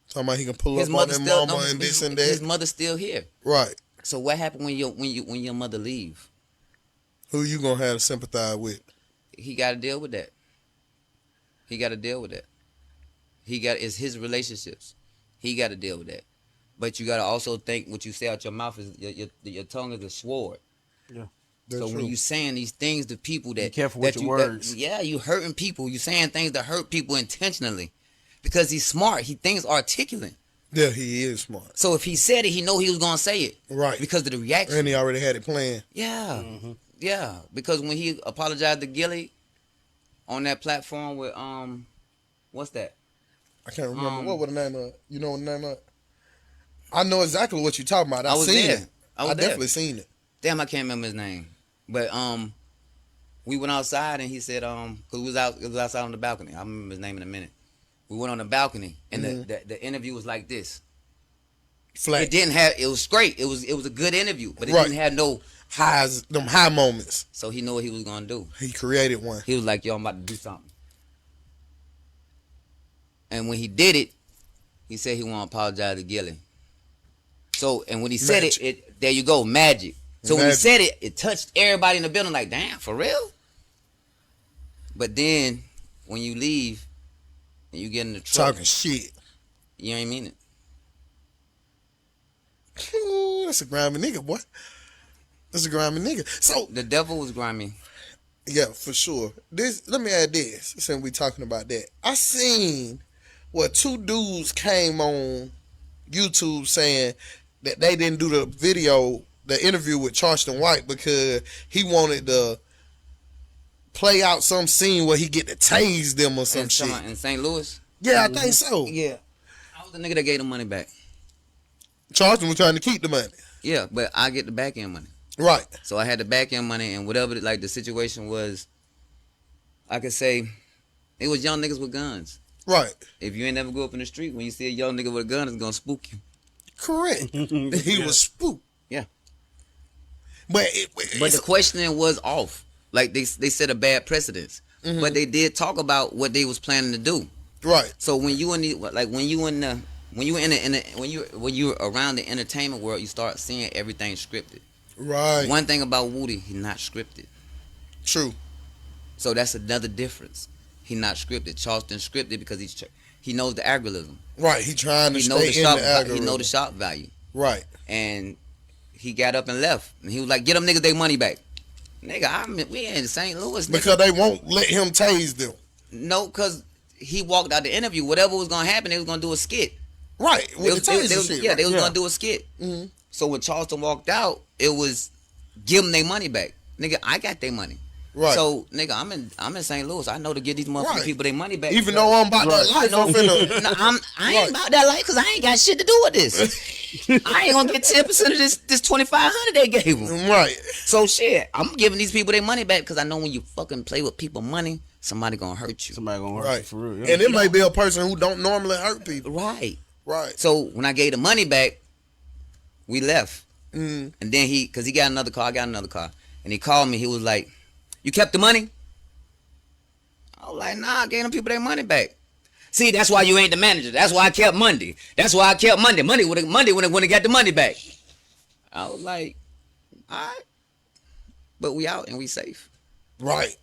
Talking about he can pull His up on mother that still, mama and this and that. his mother's still here. Right. So what happened when your mother leave? Who you gonna have to sympathize with? He got to deal with that. He got to deal with that. It's his relationships. He got to deal with that. But you got to also think what you say out your mouth is your tongue is a sword. Yeah. That's so true. when you saying these things to people that Be careful with your words. you hurting people. You saying things that hurt people intentionally because he's smart. He thinks articulate. Yeah, he is smart. So if he said it, he know he was gonna say it. Right. Because of the reaction. And he already had it planned. Yeah. Yeah. Because when he apologized to Gilly on that platform with what's that? I can't remember what was the name of it. You know what the name of it? I know exactly what you're talking about. I was seen there. it. I was I there. definitely seen it. Damn, I can't remember his name. But we went outside and he said cause it was outside on the balcony. I remember his name in a minute. We went on the balcony and the interview was like this. Flat. It was great. It was a good interview, but it Right. didn't have no. Them high moments. So he knew what he was gonna do. He created one. He was like, yo, I'm about to do something. And when he did it, he said he want to apologize to Gilly. So, and when he said it, there you go, magic. So when he Magic. said it, it touched everybody in the building like, damn, for real? But then, when you leave, and you get in the truck, Talking shit. you ain't mean it. Ooh, that's a grimy nigga, boy. That's a grimy nigga. So, The devil was grimy. yeah, for sure. Let me add this, since we talking about that. I seen two dudes came on YouTube saying that they didn't do the interview with Charleston White because he wanted to play out some scene where he get to tase them or some shit. In St. Louis? Yeah, I think so. Yeah. I was the nigga that gave the money back. Charleston was trying to keep the money. Yeah, but I get the back end money. Right. So I had the back end money, and whatever the situation was, I could say it was young niggas with guns. Right. If you ain't never grew up in the street, when you see a young nigga with a gun, it's gonna spook you. Correct. He was spooked. Yeah. But But the questioning was off. Like they set a bad precedence. But they did talk about what they was planning to do. right. So when you in when you're around the entertainment world, you start seeing everything scripted. Right. One thing about Woody, he's not scripted. True. So that's another difference. He not scripted. Charleston scripted because he knows the algorithm. Right. He trying to He knows stay in the algorithm. He know the shop value. Right. And he got up and left. And he was like, "Get them niggas their money back." Nigga, we in St. Louis. Nigga. Because they won't let him tase them. No, because he walked out the interview. Whatever was gonna happen, they was gonna do a skit. Right. With the taser shit. Yeah, they was Yeah. gonna do a skit. Mhm. So when Charleston walked out, it was give them their money back. Nigga, I got their money. Right. So nigga, I'm in St. Louis. I know to get these motherfucking Right. people their money back. Even though I'm about that life, I'm finna. No, I ain't about that life because I ain't got shit to do with this. I ain't gonna get 10% of this 2,500 they gave them. Right. So shit, I'm giving these people their money back because I know when you fucking play with people money, somebody gonna hurt you. Somebody gonna hurt Right. you for real. Yeah. And it may be a person who don't normally hurt people. Right. Right. So when I gave the money back, we left. Mm. And then because he got another car, I got another car. And he called me, he was like, "You kept the money?" I was like, "Nah, I gave them people their money back." See, that's why you ain't the manager. That's why I kept Monday. That's why I kept Monday. Monday when I got the money back. I was like, all right. But we out and we safe. Right.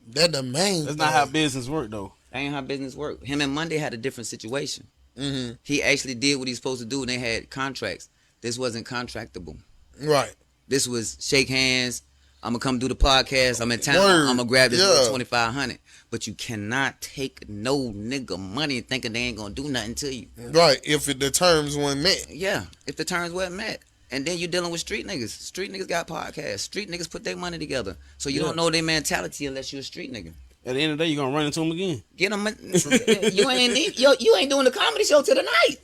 That the main. That's not how business work though. That ain't how business work. Him and Monday had a different situation. Mm-hmm. He actually did what he's supposed to do and they had contracts. This wasn't contractable. Right. This was shake hands. I'm gonna come do the podcast. I'm in town. Word. I'm gonna grab this Yeah. for 2,500. But you cannot take no nigga money thinking they ain't gonna do nothing to you. Right. If the terms weren't met. Yeah, if the terms weren't met. And then you're dealing with street niggas. Street niggas got podcasts. Street niggas put their money together. So you Yeah. don't know their mentality unless you're a street nigga. At the end of the day, you're gonna run into them again. Get them. You ain't doing the comedy show till tonight.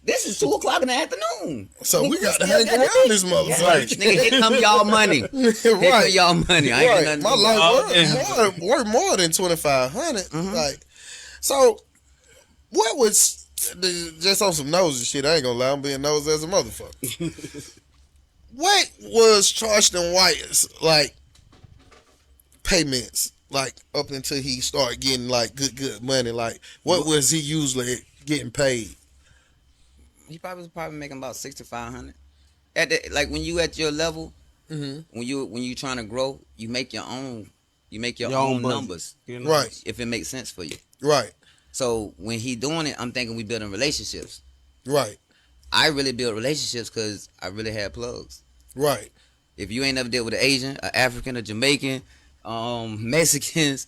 This is 2:00 in the afternoon. So Nigga, we got to still hang got around it. this motherfucker. Right. Nigga, here come y'all money. Here come Right. y'all money. I ain't got Right. nothing My to do. life worth more than 2,500. Like, so what was just on some nosy shit? I ain't gonna lie, I'm being nosy as a motherfucker. What was Charleston White's like payments like up until he started getting like good money? Like, what was he usually getting paid? He was probably making about 6,500. Like when you at your level, Mm-hmm. when you trying to grow, you make your own. You make your Your own own budget. numbers, You know? Right. if it makes sense for you. Right. So when he doing it, I'm thinking we building relationships. Right. I really build relationships because I really had plugs. Right. If you ain't never dealt with an Asian, an African, a Jamaican, Mexicans,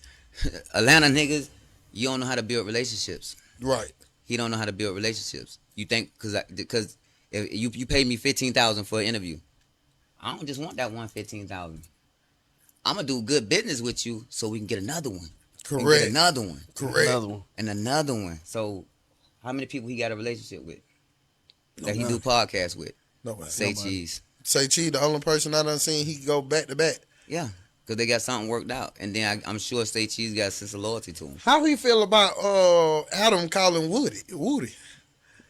Atlanta niggas, you don't know how to build relationships. Right. He don't know how to build relationships. You think because if you paid me $15,000 for an interview, I don't just want that one $15,000. I'm gonna do good business with you so we can get another one. We can Correct. get another one. Correct. Another one. And another one. So how many people he got a relationship with that he Nobody. do podcasts with? Nobody. Say Nobody. cheese. Say Chi, the only person I done seen he go back to back. Yeah, because they got something worked out, and then I'm sure Say Cheese got a sense of loyalty to him. How he feel about Adam calling Woody?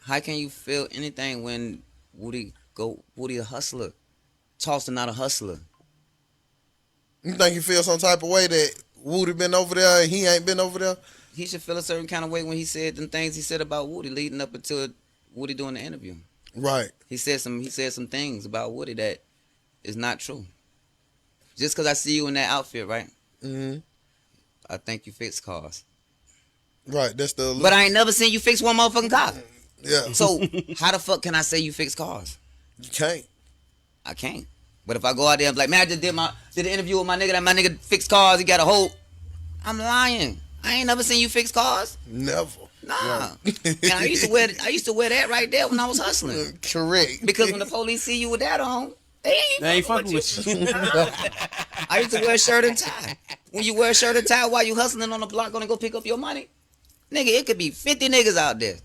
How can you feel anything when Woody a hustler? Charleston not a hustler. You think he feel some type of way that Woody been over there and he ain't been over there? He should feel a certain kind of way when he said the things he said about Woody leading up until Woody doing the interview. Right. He said some things about Woody that is not true. Just because I see you in that outfit, right? Mm-hmm. I think you fix cars. Right. That's the. But I ain't never seen you fix one motherfucking car. Yeah. So how the fuck can I say you fix cars? You can't. I can't. But if I go out there and be like, man, I just did the interview with my nigga, that my nigga fixed cars, he got a whole. I'm lying. I ain't never seen you fix cars. Never. Nah. And I used to wear that right there when I was hustling. Correct. Because when the police see you with that on, they ain't fucking with you. I used to wear a shirt and tie. When you wear a shirt and tie while you hustling on the block gonna go pick up your money, nigga, it could be 50 niggas out there.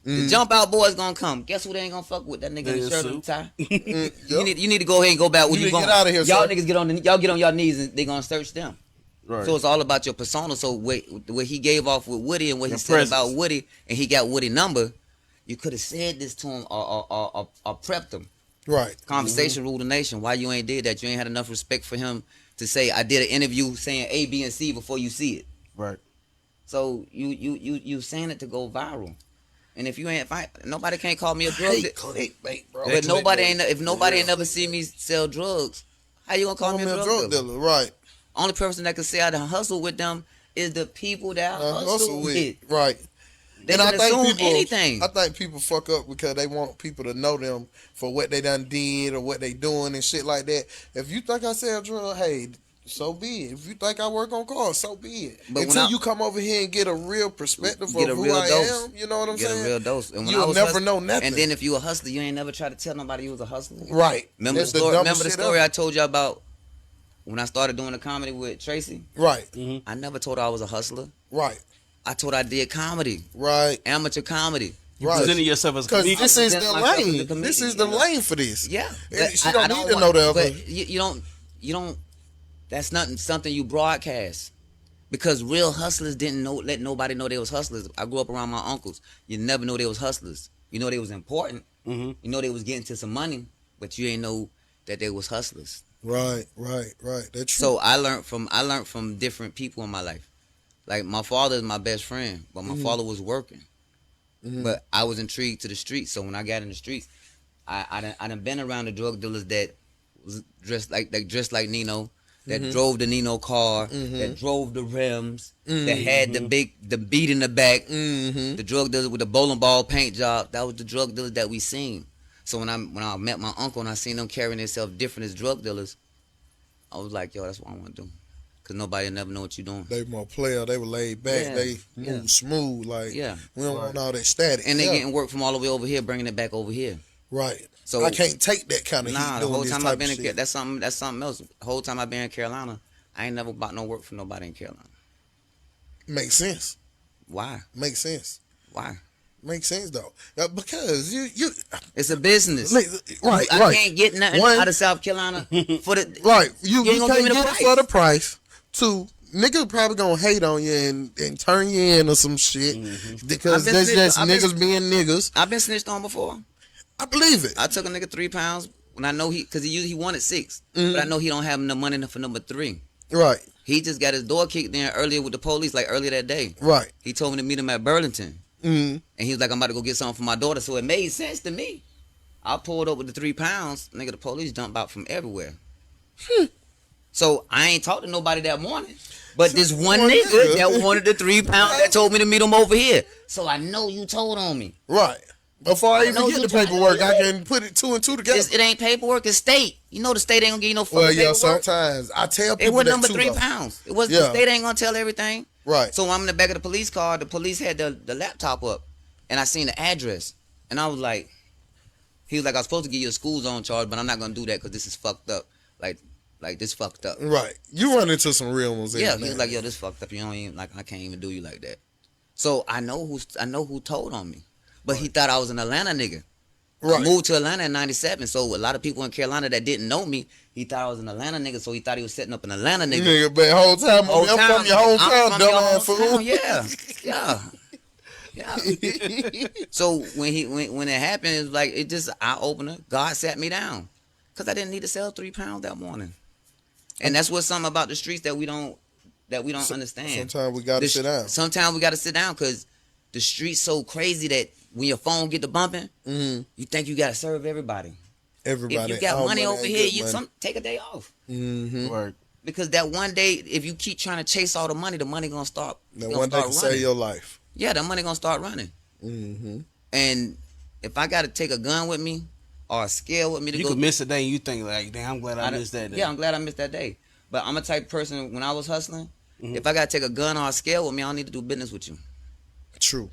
The jump out boys gonna come. Guess who they ain't gonna fuck with? That nigga in the shirt and tie. You need to go ahead and go back where You you need to going. get out of here, Y'all sir. niggas get on y'all knees and they gonna search them. Right. So it's all about your persona. So what he gave off with Woody and what he Your said presence. about Woody, and he got Woody number, you could have said this to him or prepped him. Right. Conversation rule the nation. Why you ain't did that? You ain't had enough respect for him to say I did an interview saying A, B, and C before you see it. Right. So you saying it to go viral. And if you ain't, nobody can't call me a drug dealer. Clickbait, bro. But nobody ain't, if nobody ain't never seen me sell drugs, how you gonna call me a drug dealer? Right. Only person that can say I done hustle with them is the people that I hustle with. Right. They And can assume anything. I think people fuck up because they want people to know them for what they done did or what they doing and shit like that. If you think I sell drugs, hey, so be it. If you think I work on cars, so be it. But Until you come over here and get a real perspective of who I am, you know what I'm saying? Get a real dose. And when I You'll was never know nothing. And then if you a hustler, you ain't never try to tell nobody you was a hustler. Right. Remember That's the story? dumbest Remember the shit story ever. I told you about when I started doing the comedy with Tracy? Right. I never told her I was a hustler. Right. I told her I did comedy, Right. amateur comedy. You Right. presenting yourself as a Because comedian. this is present the myself as a lane. comedian, This is the yeah. lane for this. Yeah, She don't need to know the other. But you don't. That's not something you broadcast. Because real hustlers didn't let nobody know they was hustlers. I grew up around my uncles. You never know they was hustlers. You know they was important. Mm-hmm. You know they was getting to some money, but you ain't know that they was hustlers. Right. That's true. So I learned from different people in my life. Like my father is my best friend, but my father was working. But I was intrigued to the streets. So when I got in the streets, I done been around the drug dealers that was dressed like Nino, that drove the Nino car, that drove the rims, that had the beat in the back, the drug dealers with the bowling ball paint job. That was the drug dealers that we seen. So when I met my uncle and I seen them carrying themselves different as drug dealers, I was like, yo, that's what I want to do. Cause nobody never know what you doing. They more player. They were laid back. Yeah, They move smooth. Like Yeah. we don't want all that static. And they getting work from all the way over here, bringing it back over here. right. So I can't take that kind of heat the doing whole this time type I've been of in shit. that's something else. The whole time I've been in Carolina, I ain't never bought no work from nobody in Carolina. Makes sense. Why? Makes sense. Why? Makes sense though. Because you It's a business. right. I can't get nothing One- out of South Carolina for the Right. You ain't gonna can't give me the get it price. for the price. Two, niggas probably gonna hate on you and turn you in or some shit because I've been that's snitched- just I've been- niggas being niggas. I've been snitched on before. I believe it. I took a nigga 3 pounds when I know because he wanted 6, but I know he don't have enough money for number 3. Right. He just got his door kicked in earlier with the police, like earlier that day. Right. He told me to meet him at Burlington. And he was like, I'm about to go get something for my daughter. So it made sense to me. I pulled up with the 3 pounds. Nigga, the police jumped out from everywhere. So I ain't talked to nobody that morning. But this one nigga that wanted the 3 pounds that told me to meet him over here. So I know you told on me. Right. Before I know even get you the paperwork, I can put it 2 and 2 together. It ain't paperwork, it's state. You know the state ain't gonna give you no fucking Well, yeah, paperwork. sometimes I tell It people was that number too, 3 though. pounds. It was Yeah. the state ain't gonna tell everything. Right. So when I'm in the back of the police car, the police had the laptop up, and I seen the address, and I was like, he was like, I was supposed to give you a school zone charge, but I'm not gonna do that because this is fucked up. Like this fucked up. Right. You run into some real ones. Yeah, in he was there. like, yo, this fucked up. You don't even I can't even do you like that. So I know who told on me, but he thought I was an Atlanta nigga. Right. I moved to Atlanta in '97, so a lot of people in Carolina that didn't know me, he thought I was an Atlanta nigga, so he thought he was setting up an Atlanta nigga. Nigga, but whole time, I'm from your hometown, I'm from your dumbass fool. hometown, yeah. So when it happened, it was like it just eye opener. God sat me down because I didn't need to sell 3 pounds that morning, and that's what's something about the streets that we don't understand. Sometimes we gotta sit down. Sometimes we gotta sit down because the streets so crazy that when your phone get to bumping, you think you gotta serve everybody. Everybody. If you got all money over ain't here, good money. take a day off. Right. Because that one day, if you keep trying to chase all the money gonna start. That gonna one day start can running. save your life. Yeah, that money gonna start running. And if I gotta take a gun with me or a scale with me to You go, could miss a day and you think like, damn, I'm glad I missed that day. yeah, I'm glad I missed that day. But I'm a type of person when I was hustling. If I gotta take a gun or a scale with me, I don't need to do business with you. True.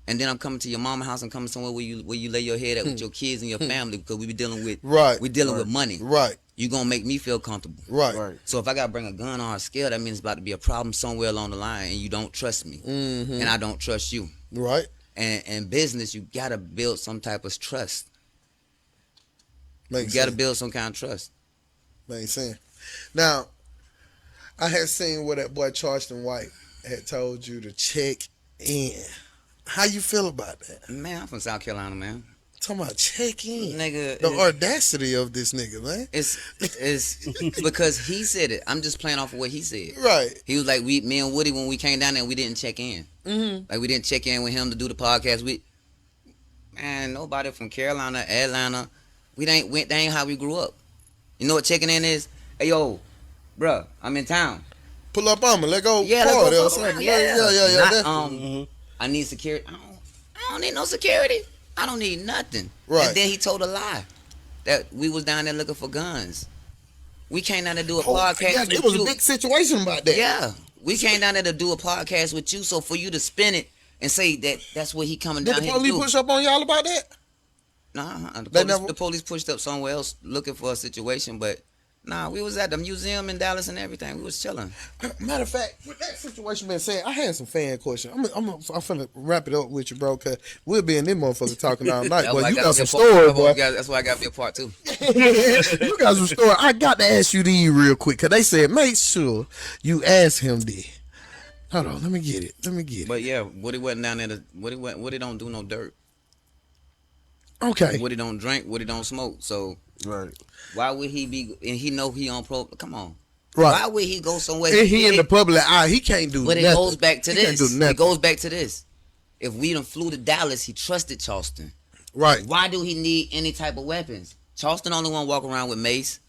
And then I'm coming to your mama house and coming somewhere where you lay your head at with your kids and your family because we be dealing with with money. Right. You gonna make me feel comfortable. Right. Right. So if I gotta bring a gun or a scale, that means it's about to be a problem somewhere along the line, and you don't trust me, and I don't trust you. Right. And in business, you gotta build some type of trust. Makes You gotta sense. build some kind of trust. Makes sense. Now, I had seen what that boy Charleston White had told you to check in. How you feel about that? Man, I'm from South Carolina, man. Talking about check in. Nigga, The audacity of this nigga, man. it's because he said it. I'm just playing off of what he said. Right. He was like, me and Woody, when we came down there, we didn't check in. Mm-hmm. Like, we didn't check in with him to do the podcast. Man, nobody from Carolina, Atlanta, they ain't how we grew up. You know what checking in is? Hey, yo, bruh, I'm in town. Pull up on me. Let go. Yeah, party or let's go. something. Yeah. That- I need security. I don't need no security. I don't need nothing. Right. And then he told a lie that we was down there looking for guns. We came down there to do a podcast. Yeah, with it was you. a big situation about that. Yeah, we came down there to do a podcast with you. So for you to spin it and say that's what he coming Did down the here to police do. push up on y'all about that? Nah, They never- the police pushed up somewhere else looking for a situation, but nah, we was at the museum in Dallas and everything. We was chilling. Matter of fact, with that situation being said, I had some fan questions. I'm finna wrap it up with you, bro, because we'll be in this motherfucker talking all night. That's Boy, why I you gotta got be some a part- stories, boy. That's why I got to be a part two. You got some stories. I got to ask you these real quick, because they said make sure you ask him this. Hold on, let me get it. But yeah, Woody wasn't down there. Woody don't do no dirt. Okay. Woody don't drink. Woody don't smoke. So Right. why would he be? And he know he on pro. Come on. Right. Why would he go somewhere? And he in the public eye, he can't do But nothing. it goes back to He can't this. do nothing. It goes back to this. If we done flew to Dallas, he trusted Charleston. Right. Why do he need any type of weapons? Charleston only one walk around with mace,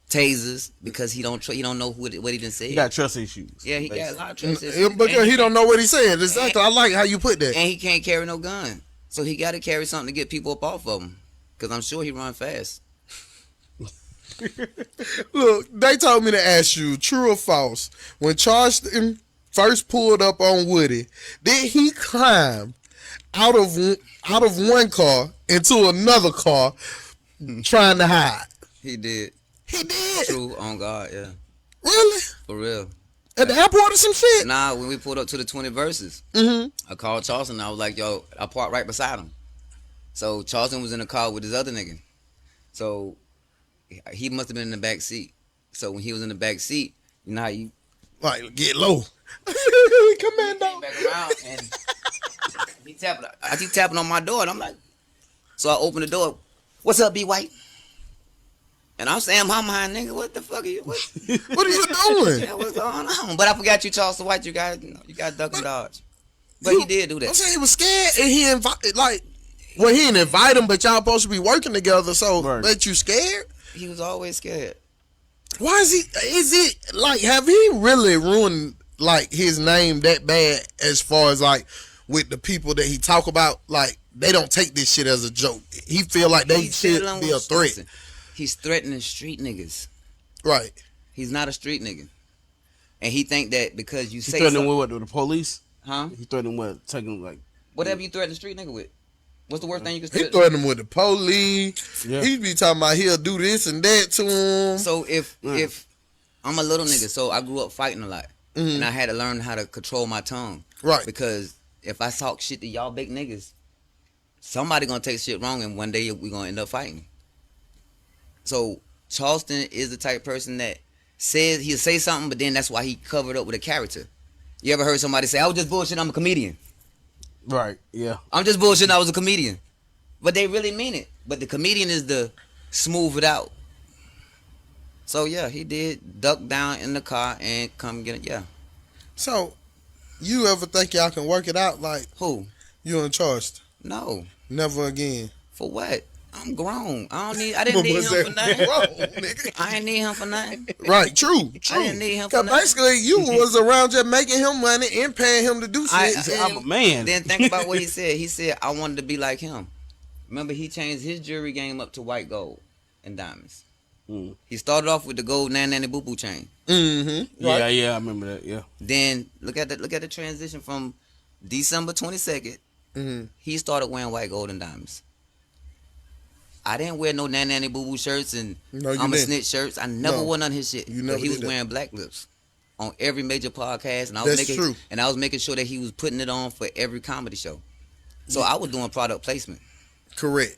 tasers, because he don't know what he done said. He got trust issues. Yeah, he got a lot of trust issues. Yeah, because And he don't know what he's saying. Exactly. I like how you put that. And he can't carry no gun. So he got to carry something to get people up off of him. Because I'm sure he run fast. Look, they told me to ask you, true or false, when Charleston first pulled up on Woody, did he climb out of one car into another car trying to hide? He did. He did. True, on God, yeah. Really? For real. At the airport or some shit? Nah, when we pulled up to the 20 verses, Mm-hmm. I called Charleston and I was like, yo, I parked right beside him. So Charleston was in the car with his other nigga. So he must have been in the back seat. So when he was in the back seat, you know how you Like, get low. Commando. came back around and I keep tapping on my door and I'm like, so I open the door. What's up, B White? And I'm saying, my mind, nigga, what the fuck are you? What What are you doing? yeah, what's going on? But I forgot you, Charleston White. You got duck and dodge. But he did do I'm that. saying he was scared and he invited, like, well, he didn't invite him, but y'all supposed to be working together, so Right. but you scared? He was always scared. Why is it like, have he really ruined like his name that bad as far as like with the people that he talk about? Like, they don't take this shit as a joke. He feel like they He's should dealing be a with- threat. listen, He's threatening street niggas. Right. He's not a street nigga. And he think that because you He say threatening something, with the police. huh? He threatening with taking like. Whatever you threaten a street nigga with. What's the worst thing you can He threaten? threatened him with the police. Yeah. He be talking about he'll do this and that to him. So if I'm a little nigga, so I grew up fighting a lot. And I had to learn how to control my tongue. Right. Because if I talk shit to y'all big niggas, somebody gonna take shit wrong and one day we gonna end up fighting. So Charleston is the type of person that says he'll say something, but then that's why he covered up with a character. You ever heard somebody say, I was just bullshitting, I'm a comedian. Right. Yeah. I'm just bullshitting, I was a comedian. But they really mean it. But the comedian is the smooth it out. So yeah, he did duck down in the car and come get it. Yeah. So, you ever think y'all can work it out like Who? you and Charleston? No. Never again. For what? I'm grown. I didn't need him for nothing. I didn't need him for nothing. Right, true. I didn't need him for 'Cause nothing. basically, you was around just making him money and paying him to do shit. I'm a man. Then think about what he said. He said, I wanted to be like him. Remember, he changed his jewelry game up to white gold and diamonds. Mm. He started off with the gold nanny boo boo chain. Mm-hmm. Yeah, yeah, I remember that. Yeah. Then look at the transition from December 22nd. Mm-hmm. He started wearing white gold and diamonds. I didn't wear no nanny boo boo shirts and No, you I'm a didn't. snitch shirts. I never No. wore none of his shit. You never But he was did that. wearing black lips on every major podcast, and I was That's making true. and I was making sure that he was putting it on for every comedy show. So I was doing product placement. Correct.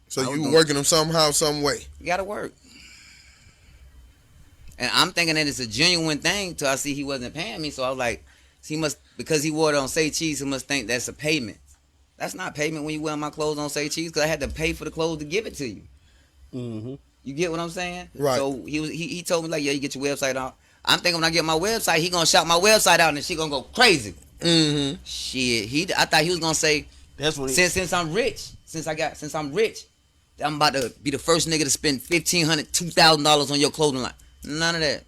So I was you doing- working them somehow, some way. You gotta work. And I'm thinking that it's a genuine thing till I see he wasn't paying me. So I was like, he must, because he wore it on Say Cheese, he must think that's a payment. That's not payment when you wear my clothes on Say Cheese, because I had to pay for the clothes to give it to you. Mm-hmm. You get what I'm saying? Right. So he told me like, yeah, you get your website out. I'm thinking when I get my website, he gonna shout my website out and she gonna go crazy. Mm-hmm. Shit, I thought he was gonna say, That's when since I'm rich, since I'm rich, I'm about to be the first nigga to spend $1,500, $2,000 on your clothing line. None of that.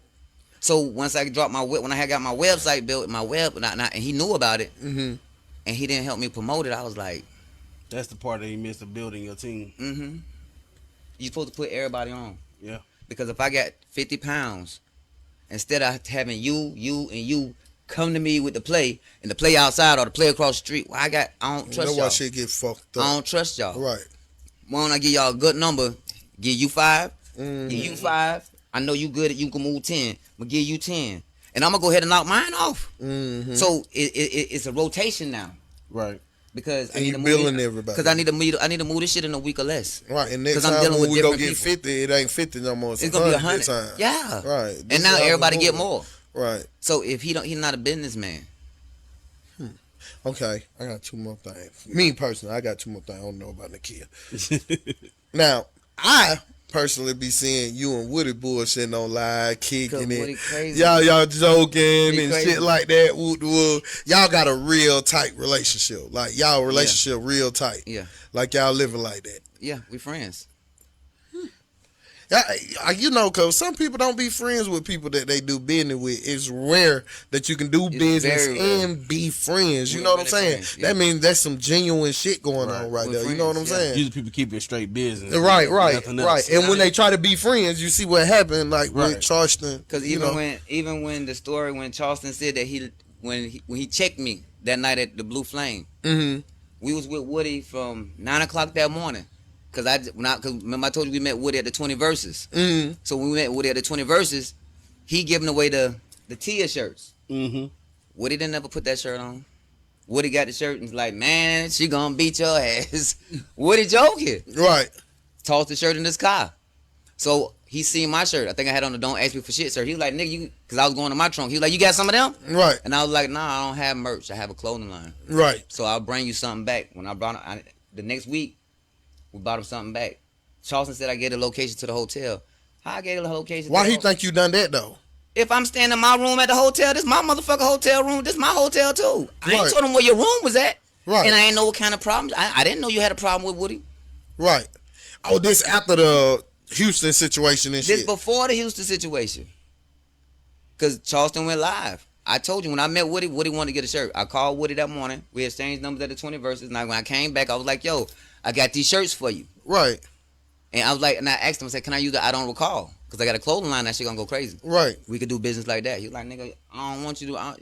So once I dropped when I had got my website built, and he knew about it, Mm-hmm. and he didn't help me promote it, I was like, that's the part that he missed of building your team. mm-hmm. You supposed to put everybody on. Yeah. Because if I got 50 pounds, instead of having you come to me with the play, and the play outside or the play across the street, well, I don't trust That's why y'all. shit get fucked up. I don't trust y'all. Right. Why don't I give y'all a good number? Give you 5. Mm-hmm. Give you 5. I know you good at you can move 10. I'm gonna give you 10. And I'm gonna go ahead and knock mine off. Mm-hmm. So it's a rotation now. Right. Because And you billing everybody. Because I need to move this shit in a week or less. Right, and next 'Cause I'm time dealing when with we go different get people. 50, it ain't 50 no more. It's gonna be 100. this time. Yeah. Right. This And now is how everybody we get move. more. Right. So if he's not a businessman. Okay, I got 2 more things. Me personally, I got 2 more things I don't know about Nakia. Now, I personally be seeing you and Woody bullshitting on live, kicking Woody it. crazy. Y'all joking He and crazy. shit like that. Woo, woo. Y'all got a real tight relationship. Like, y'all relationship real tight. Yeah. Like, y'all living like that. Yeah, we friends. You know, because some people don't be friends with people that they do business with. It's rare that you can do business very rare. and be friends. You We're know what I'm really saying? friends, yeah. That means that's some genuine shit going Right. on right We're there. You know what I'm friends, yeah. saying? Usually people keep it straight business. Right. Nothing else. And when they try to be friends, you see what happened, like with Right. Charleston. Because even when the story when Charleston said that when he checked me that night at the Blue Flame, Mm-hmm. we was with Woody from 9 o'clock that morning. Cause remember I told you we met Woody at the 20 verses. Mm-hmm. So when we met Woody at the 20 verses, he giving away the Tia shirts. Mm-hmm. Woody didn't ever put that shirt on. Woody got the shirt and was like, man, she gonna beat your ass. Woody joking. Right. Tossed the shirt in his car. So he seen my shirt. I think I had on the Don't Ask Me for Shit shirt. He was like, nigga, because I was going to my trunk. He was like, you got some of them? Right. And I was like, nah, I don't have merch. I have a clothing line. Right. So I'll bring you something back. When I brought the next week, we bought him something back. Charleston said I gave the location to the hotel. How I gave the location? Why to he the think you done that though? If I'm staying in my room at the hotel, this my motherfucking hotel room. This my hotel too. I ain't Right. told him where your room was at. Right. And I ain't know what kind of problems. I didn't know you had a problem with Woody. Right. Oh, this after the Houston situation and This shit. before the Houston situation. Because Charleston went live. I told you when I met Woody, Woody wanted to get a shirt. I called Woody that morning. We exchanged numbers at the 20 verses. And when I came back, I was like, yo, I got these shirts for you. Right. And I was like, and I asked him, I said, can I use that? I don't recall. Because I got a clothing line that shit gonna go crazy. Right. We could do business like that. He was like, nigga, I don't want you to.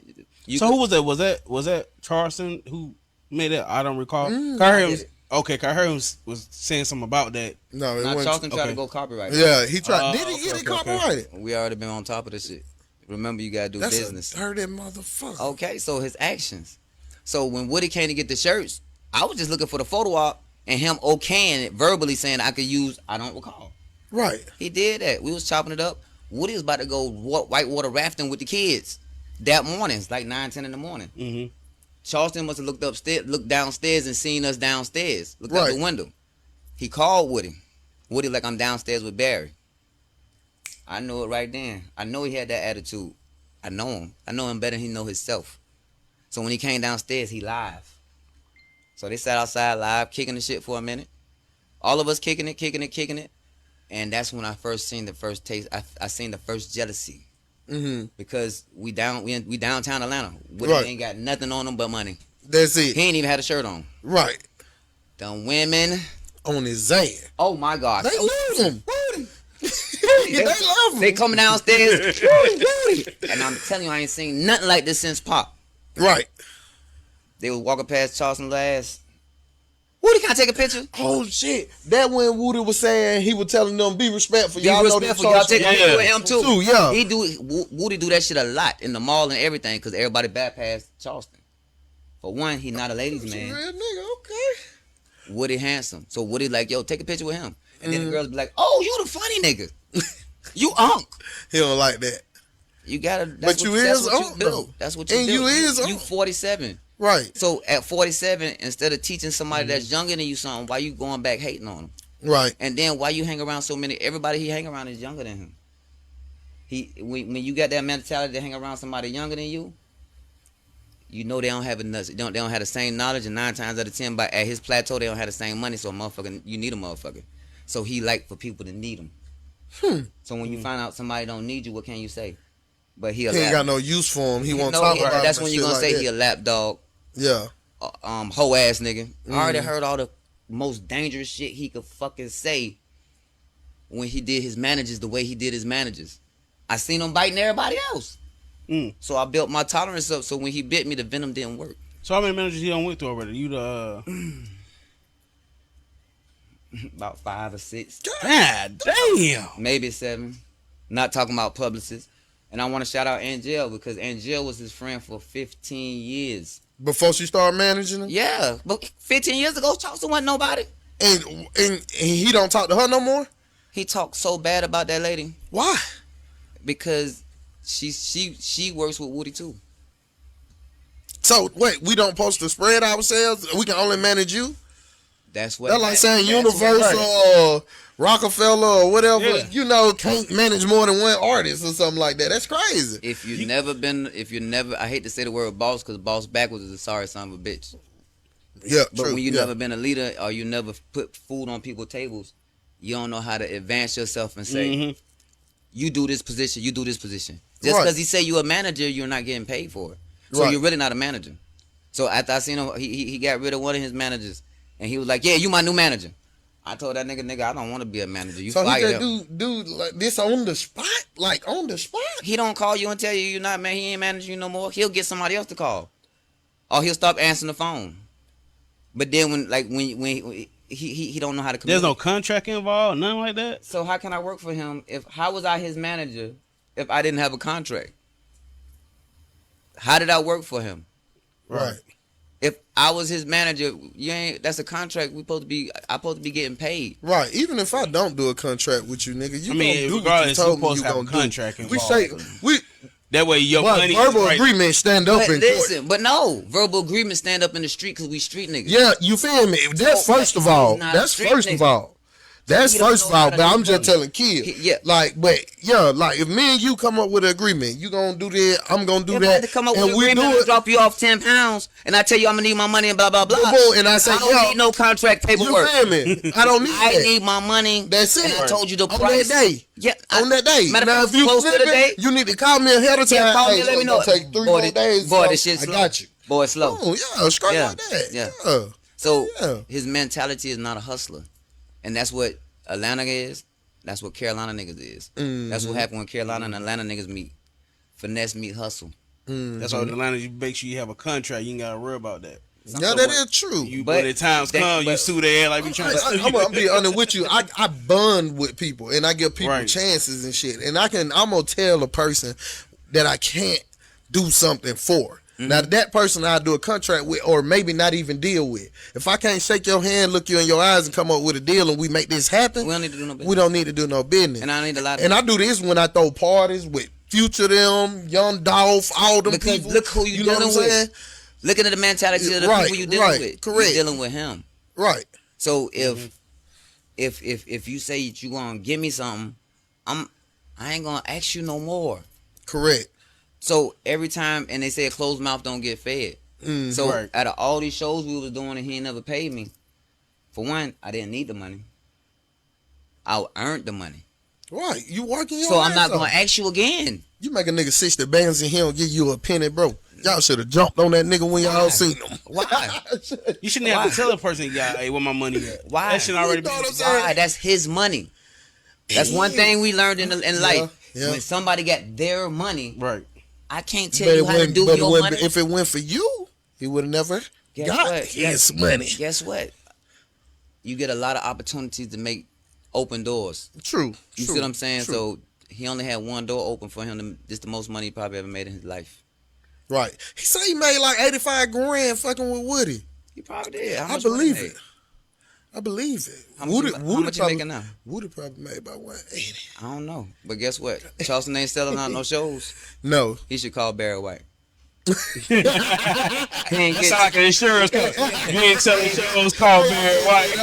So who was that? Was that Charleston who made that? I don't recall. Mm. I heard him. did it. Okay, I heard him was saying something about that. No, it Now, wasn't. Charleston tried to okay. go copyright. Yeah, he tried. Did he okay, get it okay, copyrighted? We already been on top of this shit. Remember, you gotta do That's business. a dirty motherfucker. Okay, so his actions. So when Woody came to get the shirts, I was just looking for the photo op and him okaying it, verbally saying I could use. I don't recall. Right. He did that. We was chopping it up. Woody was about to go whitewater rafting with the kids that morning. It's like 9, 10 in the morning. Mm-hmm. Charleston must have looked downstairs and seen us downstairs. Looked out Right. the window. He called Woody. Woody like, I'm downstairs with Barry. I knew it right then. I know he had that attitude. I know him. I know him better than he know himself. So when he came downstairs, he live. So they sat outside live, kicking the shit for a minute. All of us kicking it. And that's when I first seen the first taste. I seen the first jealousy. Mm-hmm. Because we downtown Atlanta. Woody Right. ain't got nothing on him but money. That's He it. ain't even had a shirt on. Right. The women. On his Zan. Oh my God. They love him. Woody. They love him. They coming downstairs. Woody. And I'm telling you, I ain't seen nothing like this since Pop. Right. They was walking past Charleston last. Woody, can I take a picture? Oh shit. That when Woody was saying he was telling them be respectful. Be Y'all know respectful. that Y'all Charleston- take a picture with him too. Yeah. Woody do that shit a lot in the mall and everything because everybody bypassed Charleston. For one, he not a ladies He's a man. real nigga. Okay. Woody handsome. So Woody like, yo, take a picture with him. And then the girls be like, oh, you the funny nigga. You unk. He don't like that. You gotta. But you is unk, though. That's what you And built. you is You unk. 47. Right. So at 47, instead of teaching somebody that's younger than you something, why you going back hating on him? Right. And then why you hang around so many? Everybody he hang around is younger than him. When you got that mentality to hang around somebody younger than you, you know they don't have enough. They don't have the same knowledge, and 9 times out of 10, but at his plateau they don't have the same money. So a motherfucker, you need a motherfucker. So he like for people to need him. So when you find out somebody don't need you, what can you say? But he ain't got no use for him. He won't talk about him. That's and when you shit gonna like say that. he a lap dog. Yeah. Hoe ass nigga. I already heard all the most dangerous shit he could fucking say when he did his managers the way he did his managers. I seen him biting everybody else. So I built my tolerance up so when he bit me, the venom didn't work. So how many managers he done went through already? You the About 5 or 6. God damn. Maybe 7. Not talking about publicists. And I want to shout out Angel because Angel was his friend for 15 years. Before she started managing him? Yeah, but 15 years ago, Charleston wasn't nobody. And he don't talk to her no more? He talked so bad about that lady Why? because she works with Woody too. So, wait, we don't supposed to spread ourselves? We can only manage you? That's what. That's like saying that's Universal or Rockefeller or whatever, Yeah. can't manage more than one artist or something like that. That's crazy. If you've never, I hate to say the word boss because boss backwards is a sorry son of a bitch. Yeah, But true. when you yeah. never been a leader or you never put food on people's tables, you don't know how to advance yourself and say, you do this position, you do this position. Just Right. because he say you a manager, you're not getting paid for it. So Right. you're really not a manager. So after I seen him, he got rid of one of his managers, and he was like, "Yeah, you my new manager." I told that nigga, I don't want to be a manager. You So he fired just him. do like this on the spot? Like on the spot? He don't call you and tell you you're not man. He ain't managing you no more. He'll get somebody else to call, or he'll stop answering the phone. But then when he don't know how to communicate. There's no contract involved, nothing like that. So how can I work for him how was I his manager if I didn't have a contract? How did I work for him? Right. If I was his manager, that's a contract. I'm supposed to be getting paid. Right. Even if I don't do a contract with you, nigga, you I mean, gonna do what you regardless, told you me supposed you to have a gonna do. contract We involved. say That way your but money verbal is right. agreement stand up But in court. listen, but no, verbal agreements stand up in the street because we street niggas. Yeah, you feel me? That's So, first of he's all. not a That's street first of nigga. all. That's He don't first of know how all. to But do I'm just money. telling Kid. Yeah. Like, but yeah, like if me and you come up with an agreement, you gonna do that. I'm gonna do If I that. had to come up with and an we agreement do and it. drop you off 10 pounds, and I tell you I'm gonna need my money and blah blah blah. And I say, I don't need no contract you paperwork. feel me? I don't need I that. need my money. That's it. And I told you the on price. that day. Yeah, On that day. Matter Now, of if fact, you close to the flipping, day, you need to call me ahead of time. yeah, call me Hey, and let me it's know. gonna take 3 Boy, more this- days. boy, so this shit I slow. got you. Boy, it's slow. Oh yeah, straight Yeah, like that. yeah. Yeah. So Yeah. his mentality is not a hustler, and that's what Atlanta is. That's what Carolina niggas is. That's what happened when Carolina and Atlanta niggas meet. Finesse meet hustle. That's why in Atlanta you make sure you have a contract. You ain't gotta worry about that. Yeah, that is true. When the times come, you sue their ass like you trying to sue. I'm gonna be honest with you. I bond with people and I give people Right. chances and shit. And I'm gonna tell a person that I can't do something for. Now that person I do a contract with, or maybe not even deal with. If I can't shake your hand, look you in your eyes, and come up with a deal, and we make this happen, We don't need to do no business. we don't need to do no business. And I need a lot of And I do this when I throw parties with Future them, Young Dolph, all them because people. look who you know dealing what I'm with. saying? Looking at the mentality of the Right, people you dealing right, with. correct. You dealing with him. Right. So if you say that you gonna give me something, I ain't gonna ask you no more. Correct. So every time, and they say a closed mouth don't get fed. So Right. out of all these shows we was doing and he ain't never paid me, for one, I didn't need the money. I earned the money. Right. You working your So I'm ass not off. gonna ask you again. You make a nigga 60 bands and he don't give you a penny, bro. Y'all should have jumped on that nigga when y'all seen him. Why? You shouldn't have to tell a person, yeah, hey, where my money at? Why? That should already be. You know what I'm saying? Why? That's his money. That's one thing we learned in life. yeah. When somebody got their money, Right. I can't tell you how to do but your money. if it went for you, he would have never Guess got what? his money. Guess what? You get a lot of opportunities to make open doors. True. You true, see what I'm saying? true. So he only had one door open for him. This the most money he probably ever made in his life. Right. He said he made like 85 grand fucking with Woody. He probably did. How I much money believe he it. I believe it. How much you probably, making now? Woody probably made about 180. I don't know. But guess what? Charleston ain't selling out no shows. No. He should call Barry White. He ain't It's like an insurance company. You ain't selling shows called Barry White.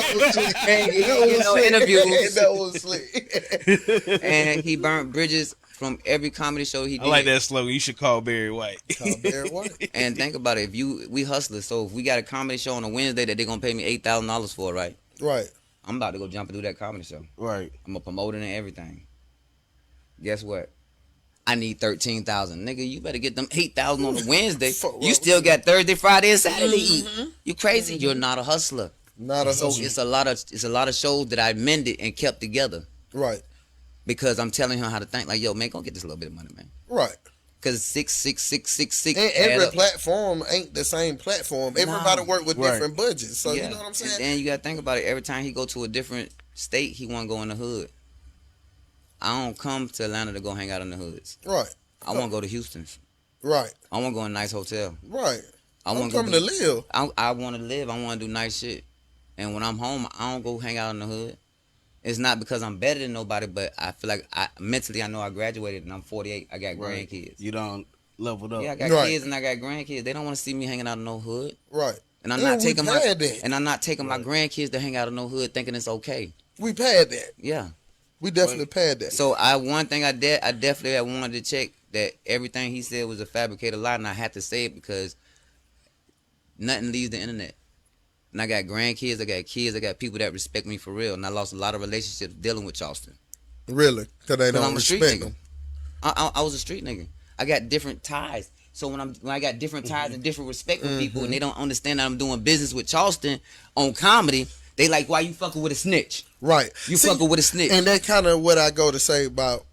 get no interviews. That was slick. And he burnt bridges from every comedy show he did. I like that slogan. You should call Barry White. Call Barry White. And think about it. We hustlers. So if we got a comedy show on a Wednesday that they're going to pay me $8,000 for, right? Right. I'm about to go jump and do that comedy show. Right. I'm going to promote it and everything. Guess what? I need 13,000. Nigga, you better get them 8,000 on a Wednesday. You still got Thursday, Friday, and Saturday. You crazy? You're not a hustler. Not a So hustler. it's a lot of shows that I mended and kept together Right. because I'm telling him how to think. Like, yo, man, go get this little bit of money, man. Right. Because 66666. And every platform ain't the same platform. Everybody work with Right. different budgets. So Yeah. you know what I'm saying? And then you got to think about it. Every time he go to a different state, he want to go in the hood. I don't come to Atlanta to go hang out in the hoods. Right. I want to go to Houston's. Right. I want to go in a nice hotel. Right. I I'm want coming to live. I want to live. I want to do nice shit. And when I'm home, I don't go hang out in the hood. It's not because I'm better than nobody, but I feel like mentally I know I graduated and I'm 48. I got Right. grandkids. You don't leveled up. Yeah, I got Right. kids and I got grandkids. They don't want to see me hanging out in no hood. Right. And I'm Yeah, not we taking pad that. my grandkids to hang out in no hood thinking it's okay. We pad that. Yeah. We definitely pad that. So one thing I definitely wanted to check that everything he said was a fabricated lie, and I had to say it because nothing leaves the internet. And I got grandkids, I got kids, I got people that respect me for real, and I lost a lot of relationships dealing with Charleston. Really? Because they don't I'm a street respect nigga. them. I was a street nigga. I got different ties. So when I got different ties and different respect with people, and they don't understand that I'm doing business with Charleston on comedy, they like, why you fucking with a snitch? Right. You fucking with a snitch. And that's kind of what I go to say about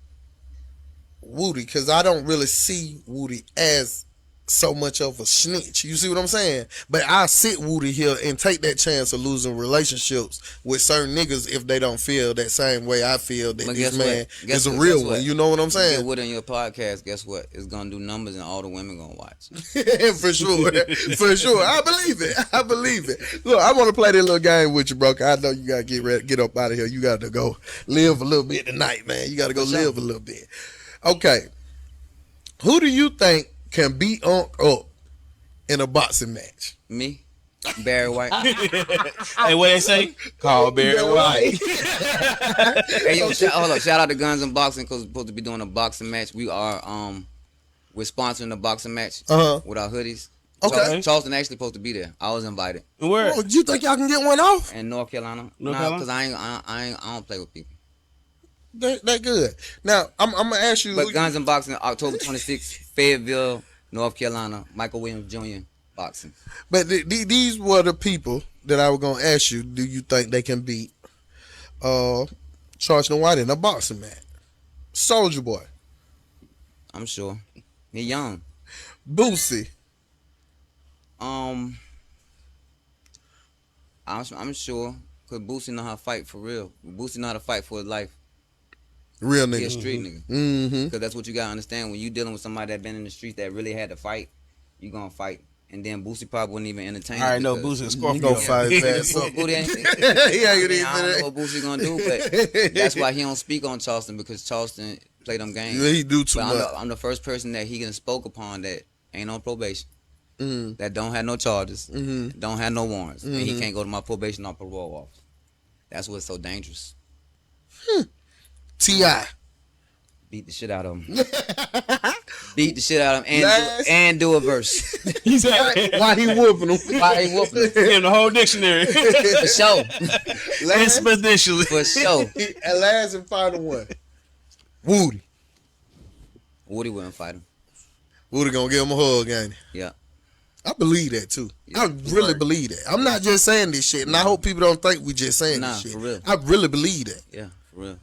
Woody, because I don't really see Woody as so much of a snitch. You see what I'm saying? But I sit Woody here and take that chance of losing relationships with certain niggas if they don't feel that same way I feel that But this guess man what? is a Guess real what? one. You know what I'm Get saying? Wood on your podcast, guess what? It's gonna do numbers and all the women gonna watch. For sure. For sure. I believe it. I believe it. Look, I want to play this little game with you, bro. 'Cause I know you got to get ready, get up out of here. You got to go live a little bit tonight, man. You got to go live a little bit. Okay. Who do you think can beat Unc up in a boxing match? Me, Barry White. Hey, what they say? Call Barry White. Hey, yo, hold up. Shout out to Guns and Boxing because we're supposed to be doing a boxing match. We're sponsoring a boxing match with our hoodies. Okay. Charleston actually supposed to be there. I was invited. Where? Oh, you think y'all can get one off? In North Carolina. North Nah, Carolina? because I don't play with people. That good. Now, I'm going to ask you. But Guns and Boxing, October 26th, Fayetteville, North Carolina, Michael Williams Jr. boxing. But these were the people that I was going to ask you. Do you think they can beat Charleston White in a boxing match? Soldier Boy. I'm sure. He young. Boosie. I'm sure. Because Boosie know how to fight for real. Boosie know how to fight for his life. Real He a nigga. street nigga. Mm-hmm. Because that's what you got to understand. When you dealing with somebody that been in the street that really had to fight, you going to fight. And then Boosie probably wouldn't even entertain I already know because- Boosie a You Scorpio. gonna fight his ass up. Booty ain't- Yeah, you I did don't know what Boosie gonna do, but that's why he don't speak on Charleston because Charleston play them games. Yeah, he do too But much. I'm the first person that he can spoke upon that ain't on probation, Mm-hmm. that don't have no charges, Mhm. don't have no warrants, and he Mhm. can't go to my probation or parole office. That's what's so dangerous. T.I. Beat the shit out of him. Beat the shit out of him Last- and do a verse. He said, Why he whooping him? Why he whooping him? in the whole dictionary. For sure. Exponentially. For sure. At last and final one. Woody. Woody wouldn't fight him. Woody gonna give him a hug, ain't he? Yeah. I believe that too. Yeah, I really believe that. I'm not just saying this shit, and I hope people don't think we just saying Nah, this shit. for real. I really believe that. Yeah, for real.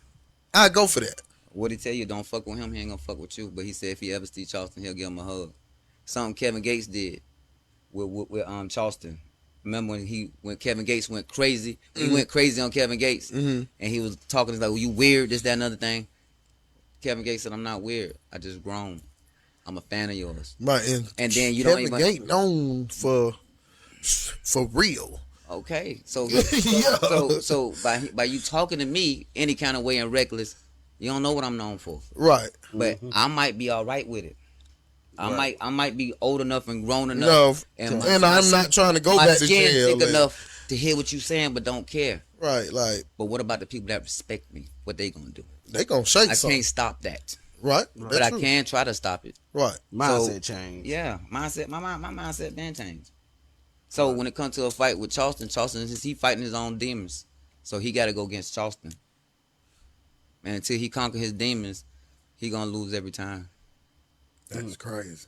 I go for that. What he tell you, don't fuck with him, he ain't gonna fuck with you. But he said if he ever see Charleston, he'll give him a hug. Something Kevin Gates did with Charleston. Remember when Kevin Gates went crazy? He went crazy on Kevin Gates, and he was talking like, "Well, you weird, this, that, and other thing." Kevin Gates said, "I'm not weird. I just grown. I'm a fan of yours." Right, And then you don't Kevin even- Gates known for real. Okay, so Yeah. so by you talking to me any kind of way and reckless, you don't know what I'm known for. Right. But I might be all right with it. Right. I might be old enough and grown enough, No, and and I'm not trying to go my back to skin jail. thick and- enough to hear what you saying, but don't care. Right, like But what about the people that respect me? What they gonna do? they gonna shake I something. can't stop that, Right, but I can try to stop it. Right. Mindset change. Yeah, mindset. My mindset been changed. So when it comes to a fight with Charleston, he fighting his own demons, so he got to go against Charleston. And until he conquer his demons, he gonna lose every time. That's crazy.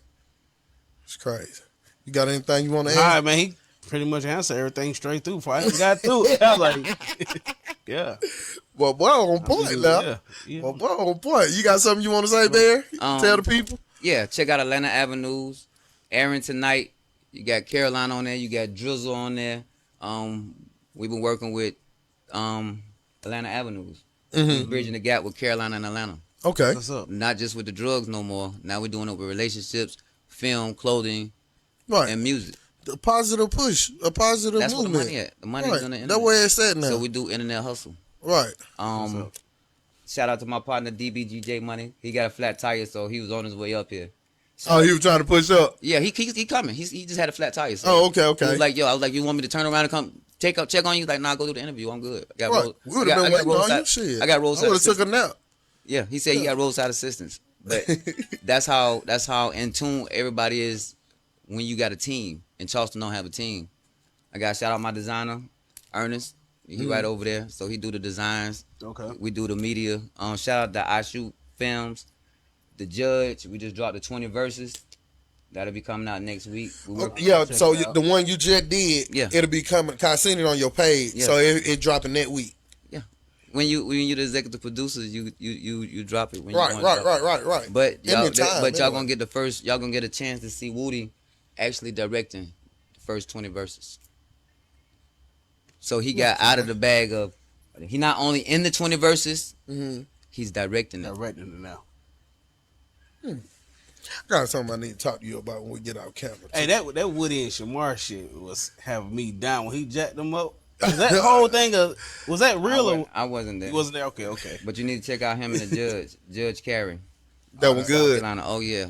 It's crazy. You got anything you want to All add? right, man. He pretty much answered everything straight through before I even got through it. I was like, yeah. Well, boy, on point now. Yeah. Well, boy, on point. You got something you want to say, Bear? Tell the people. Yeah, check out Atlanta Avenues, Aaron tonight. You got Caroline on there. You got Drizzle on there. We've been working with Atlanta Avenues, bridging the gap with Carolina and Atlanta. Okay. What's up? Not just with the drugs no more. Now we're doing it with relationships, film, clothing, Right. and music. A positive push. A positive That's where the movement. money at. The money's Right. on the internet. That's where it's at now. So we do internet hustle. Right. Shout out to my partner DBGJ Money. He got a flat tire, so he was on his way up here. Oh, he was trying to push up. Yeah, he coming. He just had a flat tire. So Oh, okay, He okay. was like, yo, I was like, you want me to turn around and come check on you? He's like, nah, go do the interview. I'm good. I got Right. road- We would I have got- been I got waiting on you. roadside- Shit. I got I roadside would have took a assistance. nap. Yeah, he said he got roadside assistance. But that's how in tune everybody is when you got a team. And Charleston don't have a team. I got to shout out my designer, Ernest. He right over there. So he do the designs. Okay. We do the media. Shout out to I Shoot Films. The Judge. We just dropped the 20 verses. That'll be coming out next week. Yeah, so it out. the one you just did, Yeah. it'll be coming. I seen it on your page, Yeah. so it dropping that week. When you're the executive producers, you drop it when Right, you right, want right, right, right. But y'all, Anytime, y'all anyway. gonna get y'all gonna get a chance to see Woody actually directing the first 20 verses. So he got out of the bag of he not only in the 20 verses, he's directing it. Directing it now. I got something I need to talk to you about when we get out camera. Hey, that Woody and Shamar shit was having me down when he jacked them up. Was that whole thing was that real or I wasn't there. he wasn't there? Okay. But you need to check out him and the judge, Judge Carey. That was good. Carolina. Oh yeah,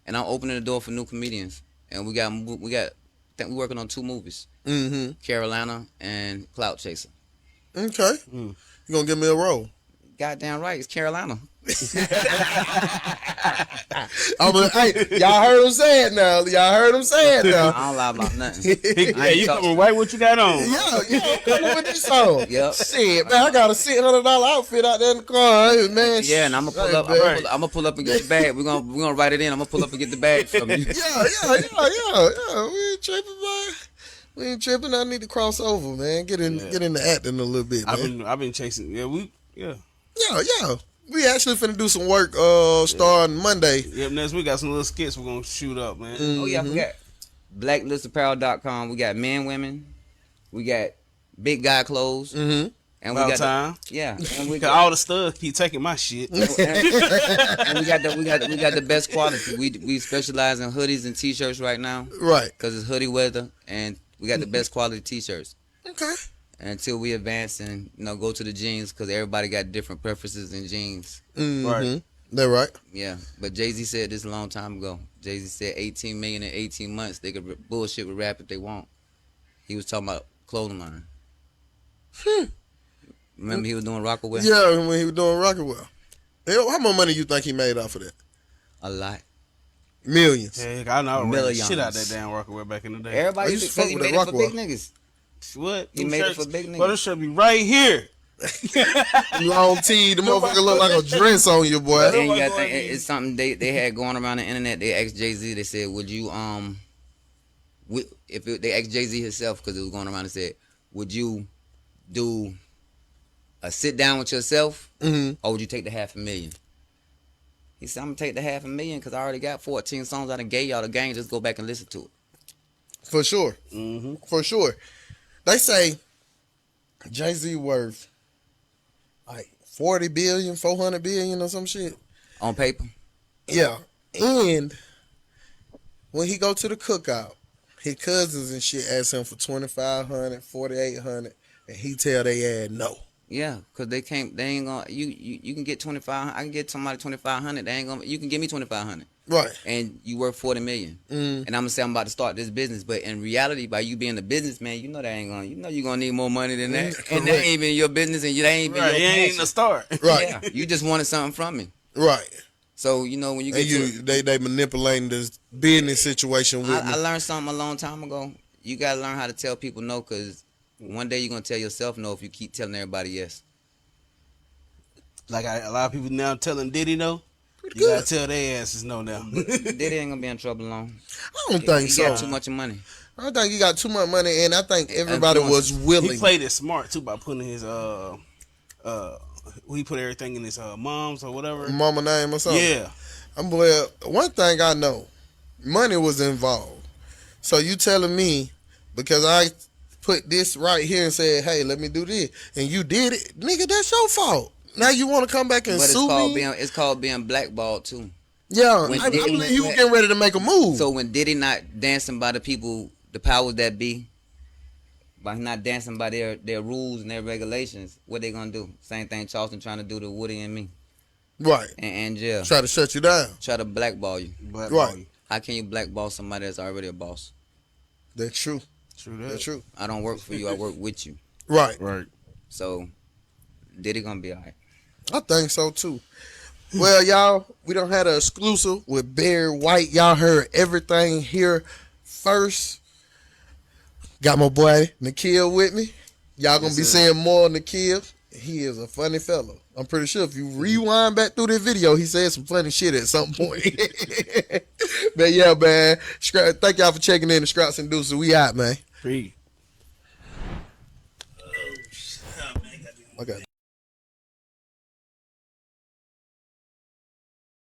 and I'm opening the door for new comedians, and we got. I think we're working on 2 movies, Mm-hmm. Carolina and Clout Chaser. Okay. You gonna give me a role? Goddamn right, it's Carolina. Hey, y'all heard him say it now. Y'all heard him say it I now. don't lie about nothing. Yeah, you coming right what you got on. Yeah, coming with this song. Yep. Shit, man, I got a $600 outfit out there in the car, hey, man. Yeah, and I'm gonna pull up. I'm gonna pull up and get the bag. We're gonna write it in. I'm gonna pull up and get the bag from you. Yeah. We ain't tripping, man. We ain't tripping. I need to cross over, man. Get in the acting a little bit, man. I've been chasing. Yeah. Yeah. We actually finna do some work starting Monday. Yep. Next we got some little skits we're gonna shoot up, man. Oh yeah, I forgot. BlacklistApparel.com. We got men, women. We got big guy clothes. Mm-hmm. And About we got time. and we Cause all the stuff keep taking my shit. and we got the best quality. We specialize in hoodies and t-shirts right now Right. because it's hoodie weather, and we got the best quality t-shirts. Okay. And until we advance and go to the jeans, because everybody got different preferences in jeans. Mm-hmm. Right. That right. Yeah, but Jay-Z said this a long time ago. Jay-Z said 18 million in 18 months. They could bullshit with rap if they want. He was talking about clothing line. Remember he was doing Rockaway? Yeah, when he was doing Rockwell. How much money you think he made off of that? A lot. Millions. Heck, I know I ran the Millions. shit out that damn Rockaway back in the day. Everybody I used used to to think he fuck with made that it for big Rockwell. niggas. What? He Them made it shirts- for big niggas. Well, this should be right here. Long tee, the motherfucker look like a dress on you, boy. Then you got to think it's something they had going around the internet. They asked Jay-Z. They said, "Would you they asked Jay-Z himself because it was going around and said, would you do a sit down with yourself or would you take the $500,000?" He said, "I'm gonna take the $500,000 because I already got 14 songs I done gave y'all the gang. Just go back and listen to it." For sure. For sure. They say Jay-Z worth like 40 billion, 400 billion or some shit. On paper. Yeah. And when he go to the cookout, his cousins and shit ask him for 2,500, 4,800, and he tell they ass no. Yeah, cause they ain't gonna. You can get 2,500. I can get somebody 2,500. They ain't gonna. You can give me 2,500. Right. And you worth 40 million. Mm. And I'm gonna say I'm about to start this business, but in reality, by you being a businessman, you know that ain't gonna. You know you're gonna need more money than that. And that ain't even your business, and that ain't been Right, your it ain't passion. the start. Right. Yeah, you just wanted something from me. Right. So you know when you get And they manipulating this business situation with I me. learned something a long time ago. You gotta learn how to tell people no, cause one day you're gonna tell yourself no if you keep telling everybody yes. Like a lot of people now telling Diddy no. Pretty You good. gotta tell their asses no now. Diddy ain't gonna be in trouble long. I don't think He so. got too much money. I think he got too much money, and I think everybody was Influences. willing. He played it smart too by putting his he put everything in his mom's or whatever. Mama name or something. Yeah. Well, one thing I know, money was involved. So you telling me because I put this right here and said, "Hey, let me do this," and you did it, nigga, that's your fault. Now you want to come back and But sue me? it's called being blackballed too. Yeah, When I Diddy- believe he was getting ready to make a move. So when Diddy not dancing by the people, the powers that be, by not dancing by their rules and their regulations, what they gonna do? Same thing Charleston trying to do to Woody and me Right. and Angel. Try to shut you down. Try to blackball you. Right. How can you blackball somebody that's already a boss? That's true. True that. That's true. I don't work for you. I work with you. Right. Right. So Diddy gonna be all right. I think so too. Well, y'all, we don't have an exclusive with Barry White. Y'all heard everything here first. Got my boy Nikhil with me. Y'all gonna be seeing more of Nikhil. He is a funny fellow. I'm pretty sure if you rewind back through this video, he said some funny shit at some point. But yeah, man. Thank y'all for checking in the Scraps and Deuces. We out, man. Free. Okay.